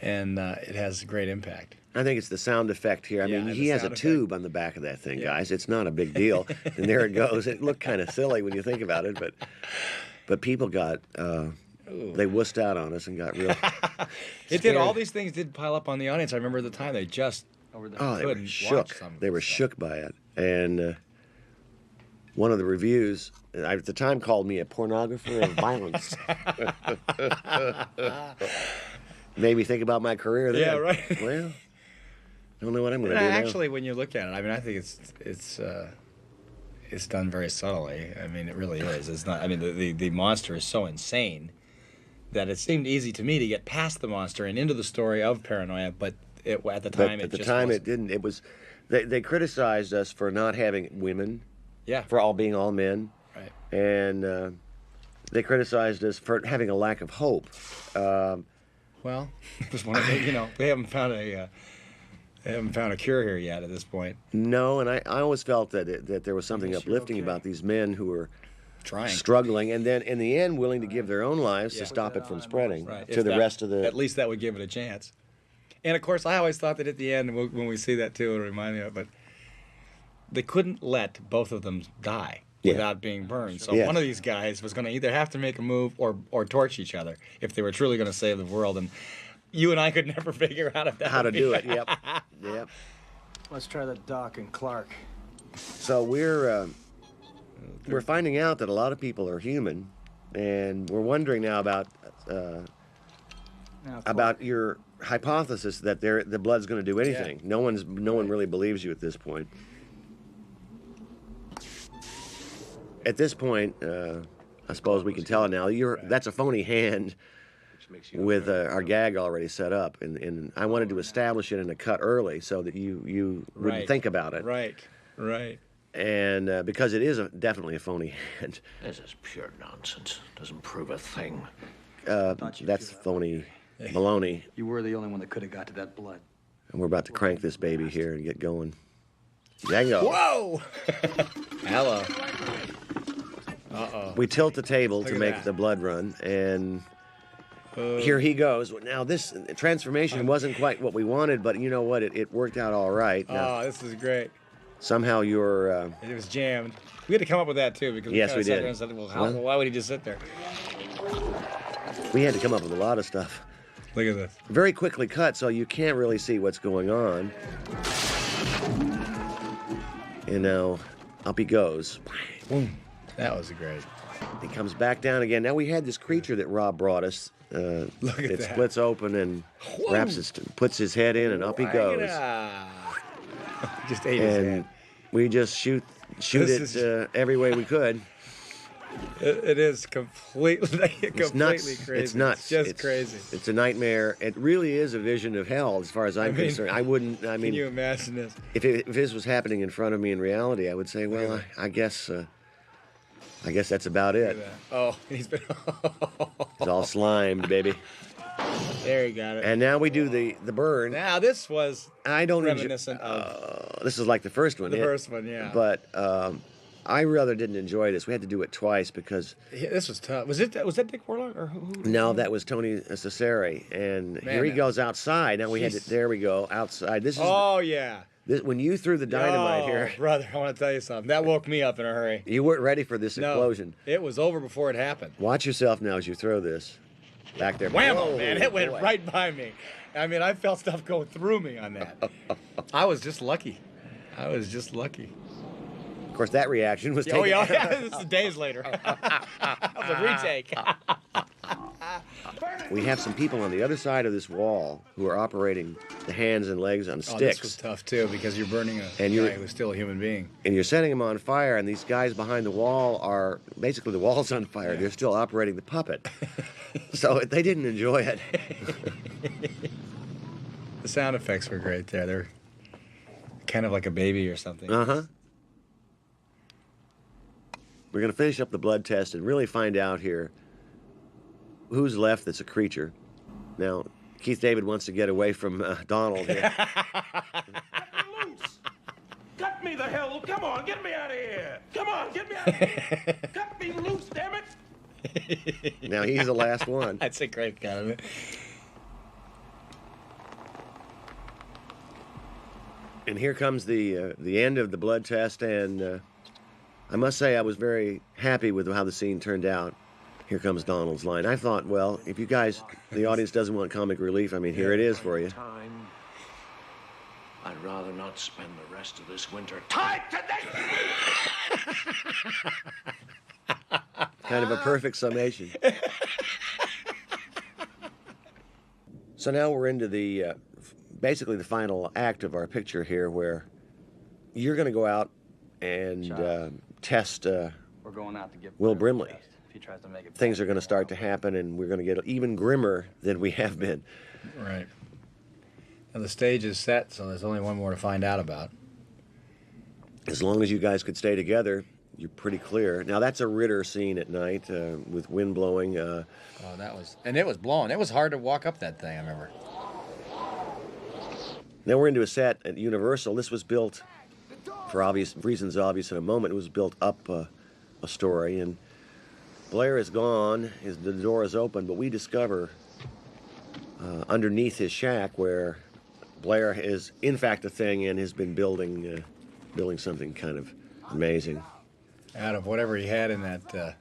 and it has great impact. I think it's the sound effect here. I mean, the he has a sound tube on the back of that thing, guys. It's not a big deal. And there it goes. It looked kind of silly when you think about it, but people got... they wussed out on us and got real It did. All these things did pile up on the audience. I remember at the time they just they were couldn't shook. watch some of They this were stuff. shook by it. And one of the reviews at the time called me a pornographer of violence. Made me think about my career there. Yeah, right. Well, I don't know what I'm going to do now. Actually, when you look at it, I mean, I think it's done very subtly. I mean, it really is. It's not. I mean, the monster is so insane that it seemed easy to me to get past the monster and into the story of paranoia, but at the time, But at the time, it didn't. It was. They criticized us for not having women. Yeah. For being all men. Right. And they criticized us for having a lack of hope. Well, it was one of the, they haven't found a cure here yet at this point. No, and I always felt that there was something uplifting about these men who were Trying. struggling, and then in the end willing to give their own lives to stop it from spreading to the rest of the... At least that would give it a chance. And of course, I always thought that at the end, when we see that too, it'll remind me of it, but they couldn't let both of them die without being burned. So one of these guys was going to either have to make a move or torch each other if they were truly going to save the world. And you and I could never figure out how to do it. Yep. Yep. Let's try the Doc and Clark. So we're finding out that a lot of people are human, and we're wondering now about your hypothesis that the blood's going to do anything. Yeah. No one really believes you at this point. At this point, I suppose we can tell now. That's a phony hand with our gag already set up, and I wanted to establish it in a cut early so that you wouldn't think about it. Right. And because it is definitely a phony hand. This is pure nonsense. Doesn't prove a thing. That's phony Maloney. You were the only one that could have got to that blood. And we're about to crank this baby here and get going. Django. Whoa! Hello. We tilt the table to at make that. the blood run, and here he goes. Now, this transformation wasn't quite what we wanted, but you know what? It worked out all right. Now, Oh, this is great. somehow you're... It was jammed. We had to come up with that, too, because Yes, we we sat did. there and said, well, Well- why would he just sit there? We had to come up with a lot of stuff. Look at this. Very quickly cut, so you can't really see what's going on. And now, up he goes. Boom. That was great. He comes back down again. Now, we had this creature that Rob brought us. Look at it that. splits open and puts his head in, and up he goes. Just ate his And head. we just shoot This it every way we could. It is completely It's nuts. crazy. It's nuts. It's just It's crazy. It's a nightmare. It really is a vision of hell, as far as I'm mean, concerned. I wouldn't. I Can mean, you imagine this? if this was happening in front of me in reality, I would say, well, I guess that's about Look it. at that. Oh, he's been. It's all slimed, baby. There you got it. And now we do the burn. Now this was I don't enjoy. reminiscent of This is like the first one. the yeah. first one, yeah. But I rather didn't enjoy this. We had to do it twice because Yeah, this was tough. Was that Dick Warlock or who? no, that was Tony Cesare, and here he Man. goes outside. Now we had Jeez. to. There we go outside. This is Oh yeah. this, when you threw the dynamite Oh, here. brother, I want to tell you something. That woke me up in a hurry. You weren't ready for this No, explosion. it was over before it happened. Watch yourself now as you throw this. Back there. Whammo, Whoa, man! It went boy. right by me. I mean, I felt stuff go through me on that. I was just lucky. Of course, that reaction was taken. Oh yeah, this is days later. That was a retake. We have some people on the other side of this wall who are operating the hands and legs on Oh, sticks. this was tough too because you're burning a And you're- guy who's still a human being. And you're setting them on fire, and these guys behind the wall are basically the wall's on fire. They're still operating the puppet. So they didn't enjoy it. The sound effects were great there. They're kind of like a baby or something. Uh-huh. We're going to finish up the blood test and really find out here who's left that's a creature. Now, Keith David wants to get away from Donald here. Loose! Cut me the hell! Come on, get me out of here! Come on, get me out of here! Cut me loose, damn it! Now, he's the last one. That's a great kind of it. And here comes the end of the blood test, and I must say I was very happy with how the scene turned out. Here comes Donald's line. I thought, well, if you guys, the audience doesn't want comic relief, I mean, here it is for you. Time. I'd rather not spend the rest of this winter tied to this. Kind of a perfect summation. So now we're into the, basically the final act of our picture here, where you're going to go out and test We're going out to get Will Brimley. If he tries to make it Things are going to start to happen, and we're going to get even grimmer than we have been. Right. Now the stage is set, so there's only one more to find out about. As long as you guys could stay together, you're pretty clear. Now, that's a Ritter scene at night with wind blowing. Oh, and it was blowing. It was hard to walk up that thing, I remember. Now we're into a set at Universal. This was built, for obvious reasons, obvious in a moment, it was built up a story. And Blair is gone, the door is open, but we discover underneath his shack where Blair is, in fact, a thing and has been building something kind of amazing. Out of whatever he had in that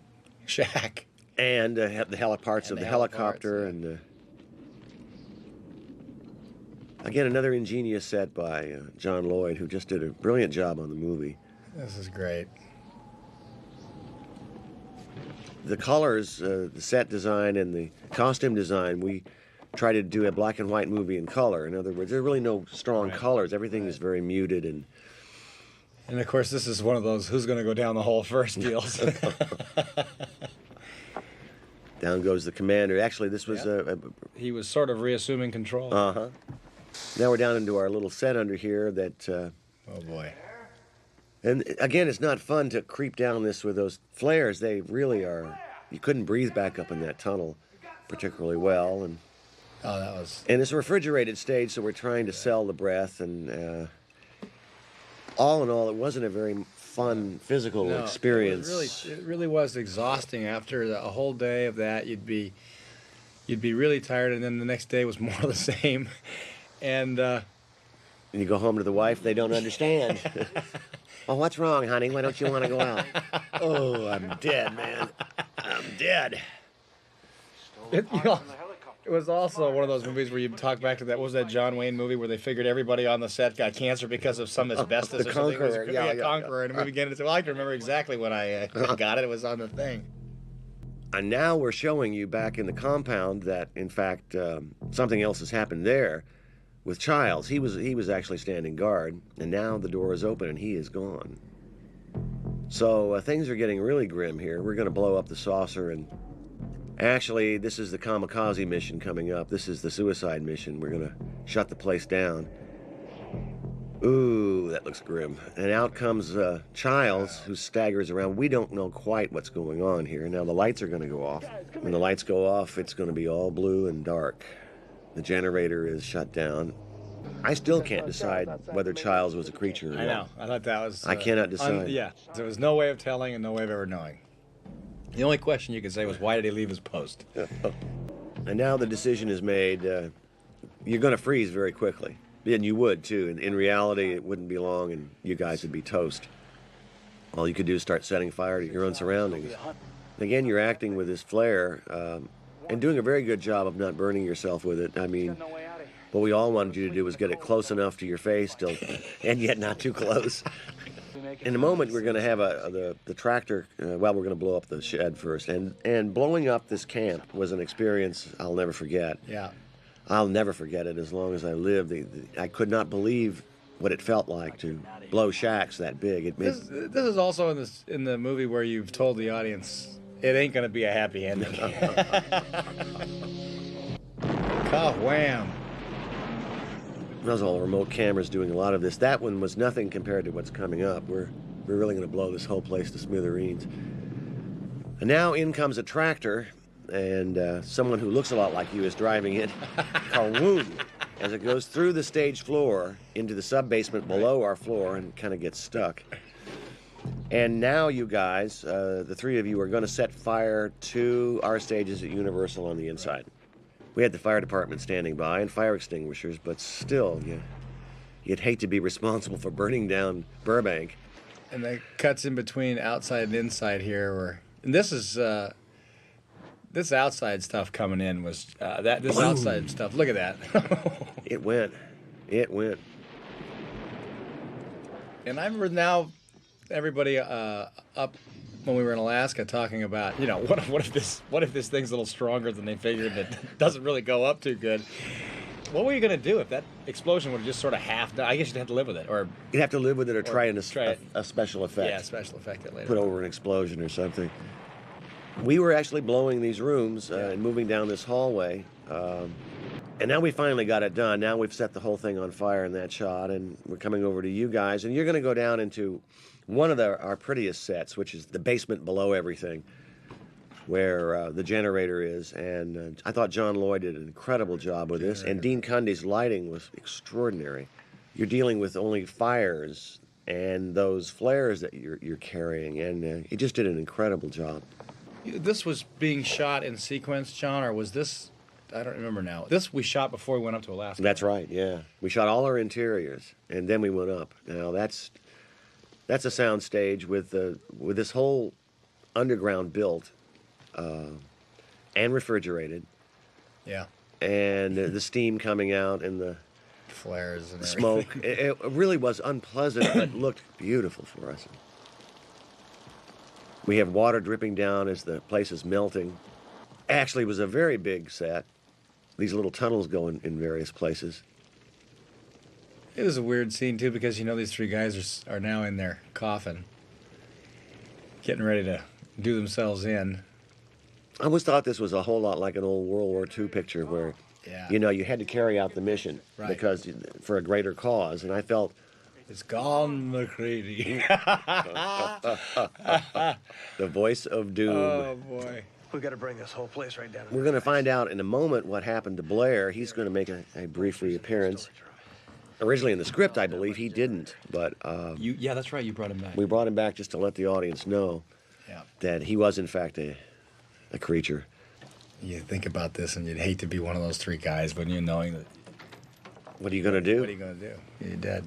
shack. And the parts And of the the helicopter. heliparts, yeah. And again, another ingenious set by John Lloyd, who just did a brilliant job on the movie. This is great. The colors, the set design, and the costume design, we try to do a black and white movie in color. In other words, there are really no strong colors. Everything is very muted. And of course, this is one of those who's going to go down the hole first deals. Down goes the commander. Actually, this was He was sort of reassuming control. uh-huh. Now we're down into our little set under here that Oh boy. And again, it's not fun to creep down this with those flares. They really are. You couldn't breathe back up in that tunnel particularly well. And Oh, that was. and it's a refrigerated stage, so we're trying to sell the breath. And all in all, it wasn't a very fun physical No, experience. It really was exhausting. After a whole day of that, you'd be really tired, and then the next day was more of the same. And And you go home to the wife, they don't understand. Oh, what's wrong, honey? Why don't you want to go out? Oh, I'm dead, man. I'm dead. it was also one of those movies where you talk back to that. What was that John Wayne movie where they figured everybody on the set got cancer because of some asbestos The or something? It was Conqueror, yeah. Conqueror, and we began to say, well, I can remember exactly when I got it. It was on the thing. And now we're showing you back in the compound that, in fact, something else has happened there with Childs. He was actually standing guard, and now the door is open and he is gone. So things are getting really grim here. We're going to blow up the saucer, and actually, this is the kamikaze mission coming up. This is the suicide mission. We're going to shut the place down. Ooh, that looks grim. And out comes Childs, who staggers around. We don't know quite what's going on here. Now, the lights are going to go off. When the lights go off, it's going to be all blue and dark. The generator is shut down. I still can't decide whether Childs was a creature or not. I know. I thought that was. I cannot decide. Yeah. There was no way of telling and no way of ever knowing. The only question you could say was, why did he leave his post? And now the decision is made. You're going to freeze very quickly. And you would, too. And in reality, it wouldn't be long, and you guys would be toast. All you could do is start setting fire to your own surroundings. Again, you're acting with this flare and doing a very good job of not burning yourself with it. I mean, what we all wanted you to do was get it close enough to your face, and yet not too close. In a moment, we're going to have the tractor. We're going to blow up the shed first. And blowing up this camp was an experience I'll never forget. Yeah. I'll never forget it as long as I live. I could not believe what it felt like to blow shacks that big. This is also in the movie where you've told the audience it ain't going to be a happy ending. Wham! Those all remote cameras doing a lot of this. That one was nothing compared to what's coming up. We're really going to blow this whole place to smithereens. And now in comes a tractor, and someone who looks a lot like you is driving it. Kawoom! As it goes through the stage floor into the sub-basement below our floor and kind of gets stuck. And now you guys, the three of you, are going to set fire to our stages at Universal on the inside. We had the fire department standing by and fire extinguishers, but still, you'd hate to be responsible for burning down Burbank. And the cuts in between outside and inside here and this is this outside stuff coming in was this Boom. outside stuff. Look at that. It went. And I remember now everybody up when we were in Alaska talking about, what if this thing's a little stronger than they figured, and it doesn't really go up too good. What were you going to do if that explosion would have just sort of half done? I guess you'd have to live with it, or you'd have to live with it, or try a special effect. Yeah, special effect it later. Put over an explosion or something. We were actually blowing these rooms and moving down this hallway, and now we finally got it done. Now we've set the whole thing on fire in that shot, and we're coming over to you guys, and you're going to go down into one of our prettiest sets, which is the basement below everything, where the generator is. And I thought John Lloyd did an incredible job with this, and Dean Cundy's lighting was extraordinary. You're dealing with only fires and those flares that you're carrying, and he just did an incredible job. This was being shot in sequence, John, or was this? I don't remember now. This we shot before we went up to Alaska. That's right, yeah. We shot all our interiors, and then we went up. Now that's a sound stage with this whole underground built and refrigerated. Yeah. And the steam coming out and the flares and smoke. It really was unpleasant, but looked beautiful for us. We have water dripping down as the place is melting. Actually, it was a very big set. These little tunnels go in various places. It was a weird scene, too, because, these three guys are now in their coffin, getting ready to do themselves in. I always thought this was a whole lot like an old World War II picture where, you had to carry out the mission because for a greater cause. And I felt It's gone, MacReady. The voice of doom. Oh, boy. We gotta bring this whole place right down. We're going to find out in a moment what happened to Blair. He's going to make a brief reappearance. Originally in the script, I believe he didn't, but Yeah, that's right. You brought him back. we brought him back just to let the audience know that he was, in fact, a creature. You think about this, and you'd hate to be one of those three guys, but you knowing that. What are you going to do? What are you going to do? You're dead.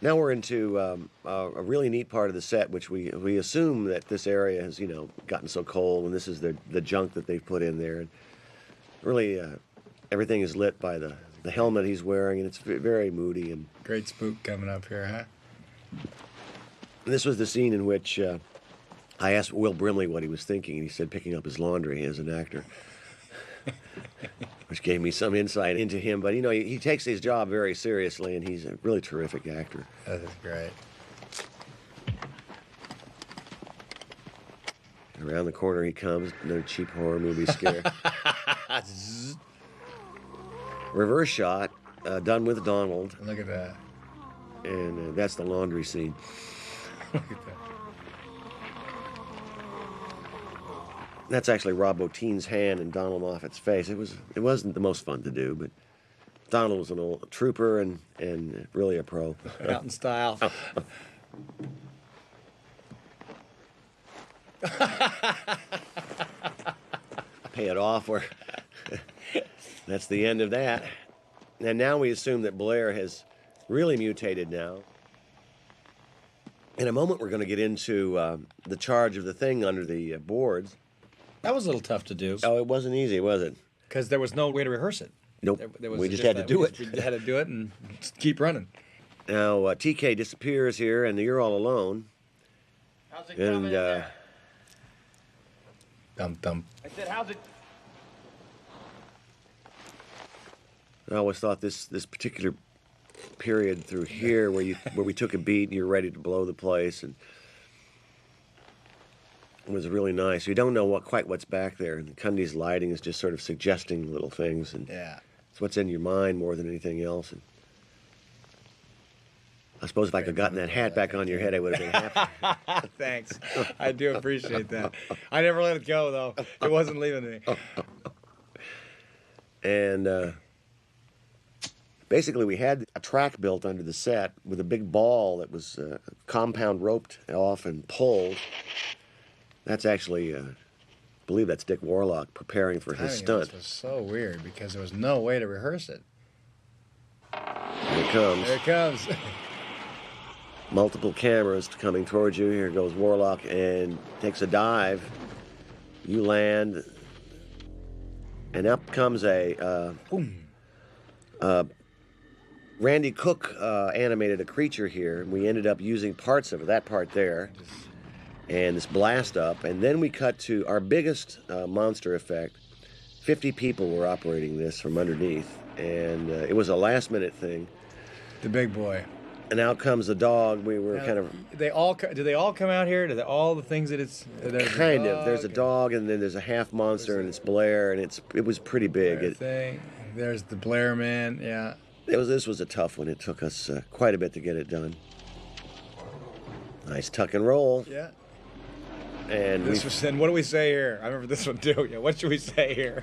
Now we're into a really neat part of the set, which we assume that this area has, gotten so cold, and this is the junk that they've put in there. And really, everything is lit by the helmet he's wearing, and it's very moody. And Great spook coming up here, huh? this was the scene in which I asked Will Brimley what he was thinking, and he said picking up his laundry as an actor, which gave me some insight into him. But, he takes his job very seriously, and he's a really terrific actor. That is great. Around the corner he comes, another cheap horror movie scare. Reverse shot, done with Donald. Look at that. And that's the laundry scene. Look at that. That's actually Rob Bottin's hand and Donald Moffat's face. It wasn't the most fun to do, but Donald was an old trooper and really a pro. Out in style. Pay it off, or that's the end of that. And now we assume that Blair has really mutated now. In a moment, we're going to get into the charge of the thing under the boards. That was a little tough to do. Oh, it wasn't easy, was it? Because there was no way to rehearse it. Nope. There was we just had to do it. We had to do it and just keep running. Now, TK disappears here, and you're all alone. How's it coming in there? Dum. I said, how's it? I always thought this particular period through here where we took a beat and you're ready to blow the place, and it was really nice. You don't know quite what's back there, and Cundy's lighting is just sort of suggesting little things, and it's what's in your mind more than anything else. And I suppose if I could have gotten that hat back on your head, I would have been happy. Thanks. I do appreciate that. I never let it go, though. It wasn't leaving me. And basically, we had a track built under the set with a big ball that was compound roped off and pulled. That's actually, I believe that's Dick Warlock preparing for his stunt. This was so weird because there was no way to rehearse it. Here it comes. There it comes. Multiple cameras coming towards you. Here goes Warlock and takes a dive. You land, and up comes a Randy Cook animated a creature here. We ended up using parts of that part there, and this blast up, and then we cut to our biggest monster effect. 50 people were operating this from underneath, and it was a last-minute thing. The big boy. And out comes the dog. We were kind of... Do they all come out here? Do all the things that it's... Kind of. There's a dog, and then there's a half monster, and it's Blair, and it was pretty big. There's the Blair man, yeah. This was a tough one. It took us quite a bit to get it done. Nice tuck and roll. Yeah. And then what do we say here? I remember this one too. Yeah, what should we say here?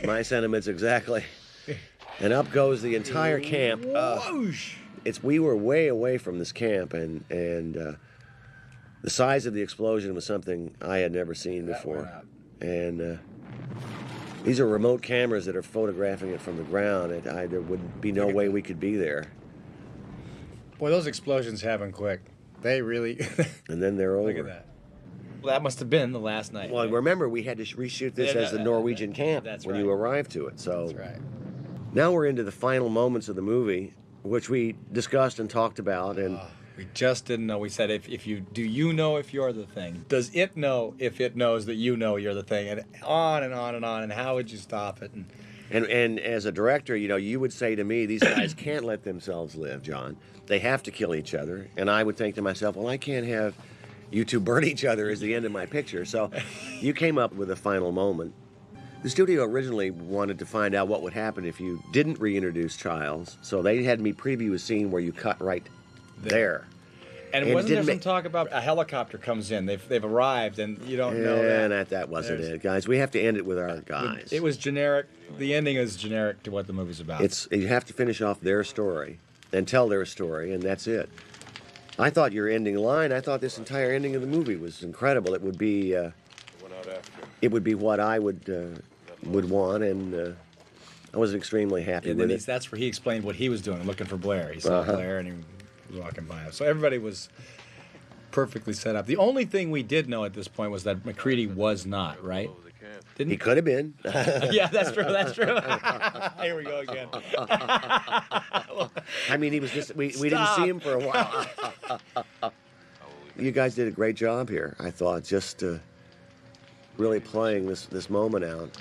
My sentiments exactly. And up goes the entire camp. We were way away from this camp, and the size of the explosion was something I had never seen before. And these are remote cameras that are photographing it from the ground. There would be no way we could be there. Boy, those explosions happen quick. They really... And then they're over. Look at that. Well, that must have been the last night. Well, remember, we had to reshoot this as the Norwegian camp when you arrived to it. So that's right. Now we're into the final moments of the movie, which we discussed and talked about. And we just didn't know. We said, do you know if you're the thing? Does it know if it knows that you know you're the thing? And on and on and on. And how would you stop it? And as a director, you would say to me, these guys can't let themselves live, John. They have to kill each other. And I would think to myself, well, I can't have you two burn each other as the end of my picture. So you came up with a final moment The studio originally wanted to find out what would happen if you didn't reintroduce Childs, so they had me preview a scene where you cut right there. And wasn't there some talk about a helicopter comes in? They've arrived, and you don't know that. And that wasn't it, guys. We have to end it with our guys. It was generic. The ending is generic to what the movie's about. You have to finish off their story and tell their story, and that's it. I thought your ending line, I thought this entire ending of the movie was incredible. It would be what I would want, and I was extremely happy with it. That's where he explained what he was doing, looking for Blair. He saw Blair, and he was walking by him. So everybody was perfectly set up. The only thing we did know at this point was that MacReady was not, right? He could have been. Yeah, that's true. Here we go again. I mean, he was just, we didn't see him for a while. You guys did a great job here, I thought, just really playing this moment out.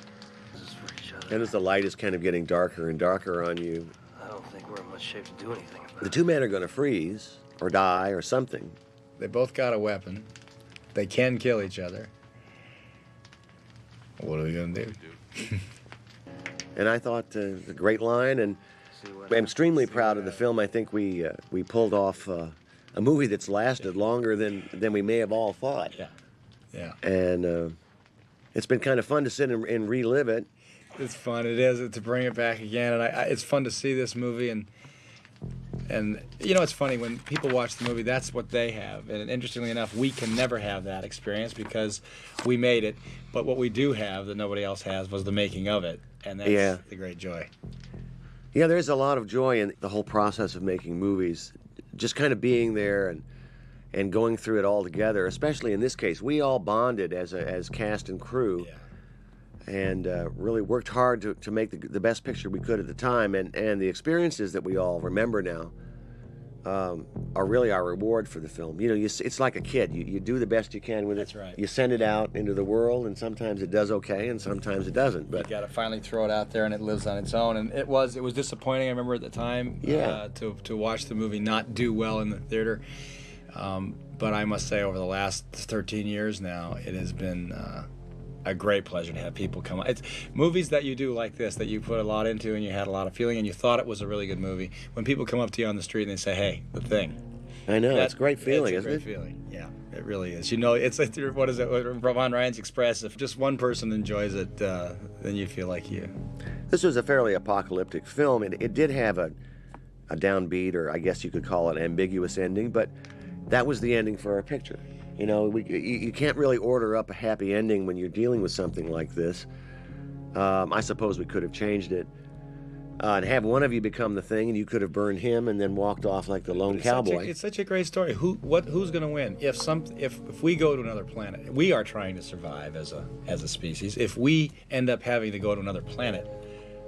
And as the light is kind of getting darker and darker on you, I don't think we're in much shape to do anything about it. The two men are going to freeze or die or something. They both got a weapon. They can kill each other. What are we going to do? And I thought a great line, and I'm extremely proud of the film. I think we pulled off a movie that's lasted longer than we may have all thought. Yeah. And it's been kind of fun to sit and relive it. It's fun. It is to bring it back again, and it's fun to see this movie. And you know, it's funny when people watch the movie. That's what they have. And interestingly enough, we can never have that experience because we made it. But what we do have that nobody else has was the making of it, and that's the great joy. Yeah, there's a lot of joy in the whole process of making movies. Just kind of being there and going through it all together. Especially in this case, we all bonded as cast and crew. Yeah. And really worked hard to make the best picture we could at the time. And the experiences that we all remember now are really our reward for the film. You know, it's like a kid. You do the best you can with it. That's right. You send it out into the world, and sometimes it does okay, and sometimes it doesn't. But you got to finally throw it out there, and it lives on its own. And it was disappointing, I remember at the time, to watch the movie not do well in the theater. But I must say, over the last 13 years now, it has been a great pleasure to have people come. It's movies that you do like this, that you put a lot into and you had a lot of feeling and you thought it was a really good movie. When people come up to you on the street and they say, "Hey, The Thing." I know, it's a great feeling, isn't it? It's a great feeling, yeah. It really is. You know, it's like, what is it, Ron Ryan's Express, if just one person enjoys it, then you feel like you. This was a fairly apocalyptic film. It did have a downbeat, or I guess you could call it an ambiguous ending, but that was the ending for our picture. You know, you can't really order up a happy ending when you're dealing with something like this. I suppose we could have changed it and have one of you become the Thing, and you could have burned him and then walked off like the lone cowboy. It's such a great story. Who's going to win? If we go to another planet, we are trying to survive as a species. If we end up having to go to another planet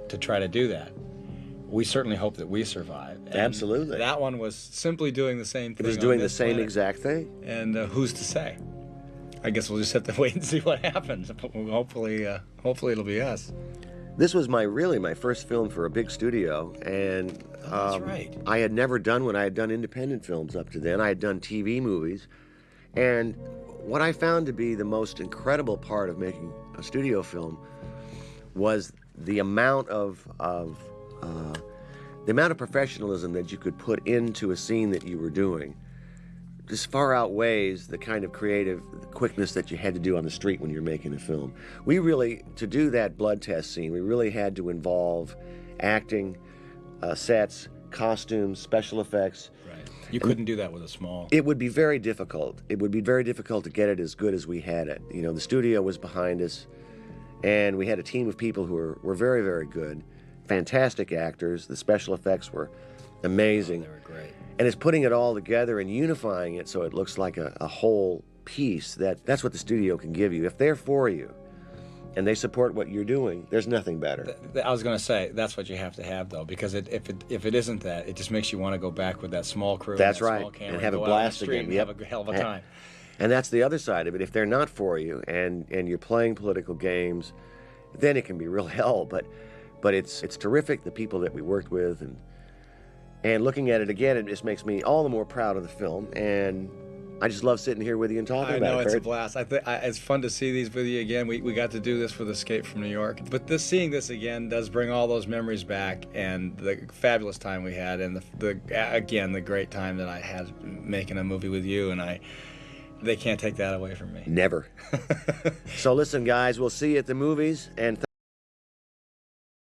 to try to do that, we certainly hope that we survive. And absolutely. That one was simply doing the same thing. It was doing the same exact thing. And who's to say? I guess we'll just have to wait and see what happens. Hopefully it'll be us. This was my first film for a big studio, and that's right. I had never done what I had done independent films up to then. I had done TV movies, and what I found to be the most incredible part of making a studio film was the amount of professionalism that you could put into a scene that you were doing. Just far outweighs the kind of creative quickness that you had to do on the street when you're making a film. We really, to do that blood test scene, we really had to involve acting, sets, costumes, special effects. Right. You couldn't do that with a small. It would be very difficult. It would be very difficult to get it as good as we had it. You know, the studio was behind us, and we had a team of people who were very, very good. Fantastic actors. The special effects were amazing. They were great. And it's putting it all together and unifying it so it looks like a whole piece. That's what the studio can give you. If they're for you and they support what you're doing, there's nothing better. I was going to say, that's what you have to have, though, because if it isn't that, it just makes you want to go back with that small crew. That's and that right. Small camera And have a blast again. Yep. Have a hell of a time. And that's the other side of it. If they're not for you and you're playing political games, then it can be real hell. But it's terrific, the people that we worked with, and looking at it again, it just makes me all the more proud of the film. And I just love sitting here with you and talking I about know, it. it's a Kurt. blast. It's fun to see these with you again. We got to do this for the Escape from New York. But seeing this again does bring all those memories back, and the fabulous time we had, and the great time that I had making a movie with you, and they can't take that away from me. Never. So listen, guys, we'll see you at the movies, and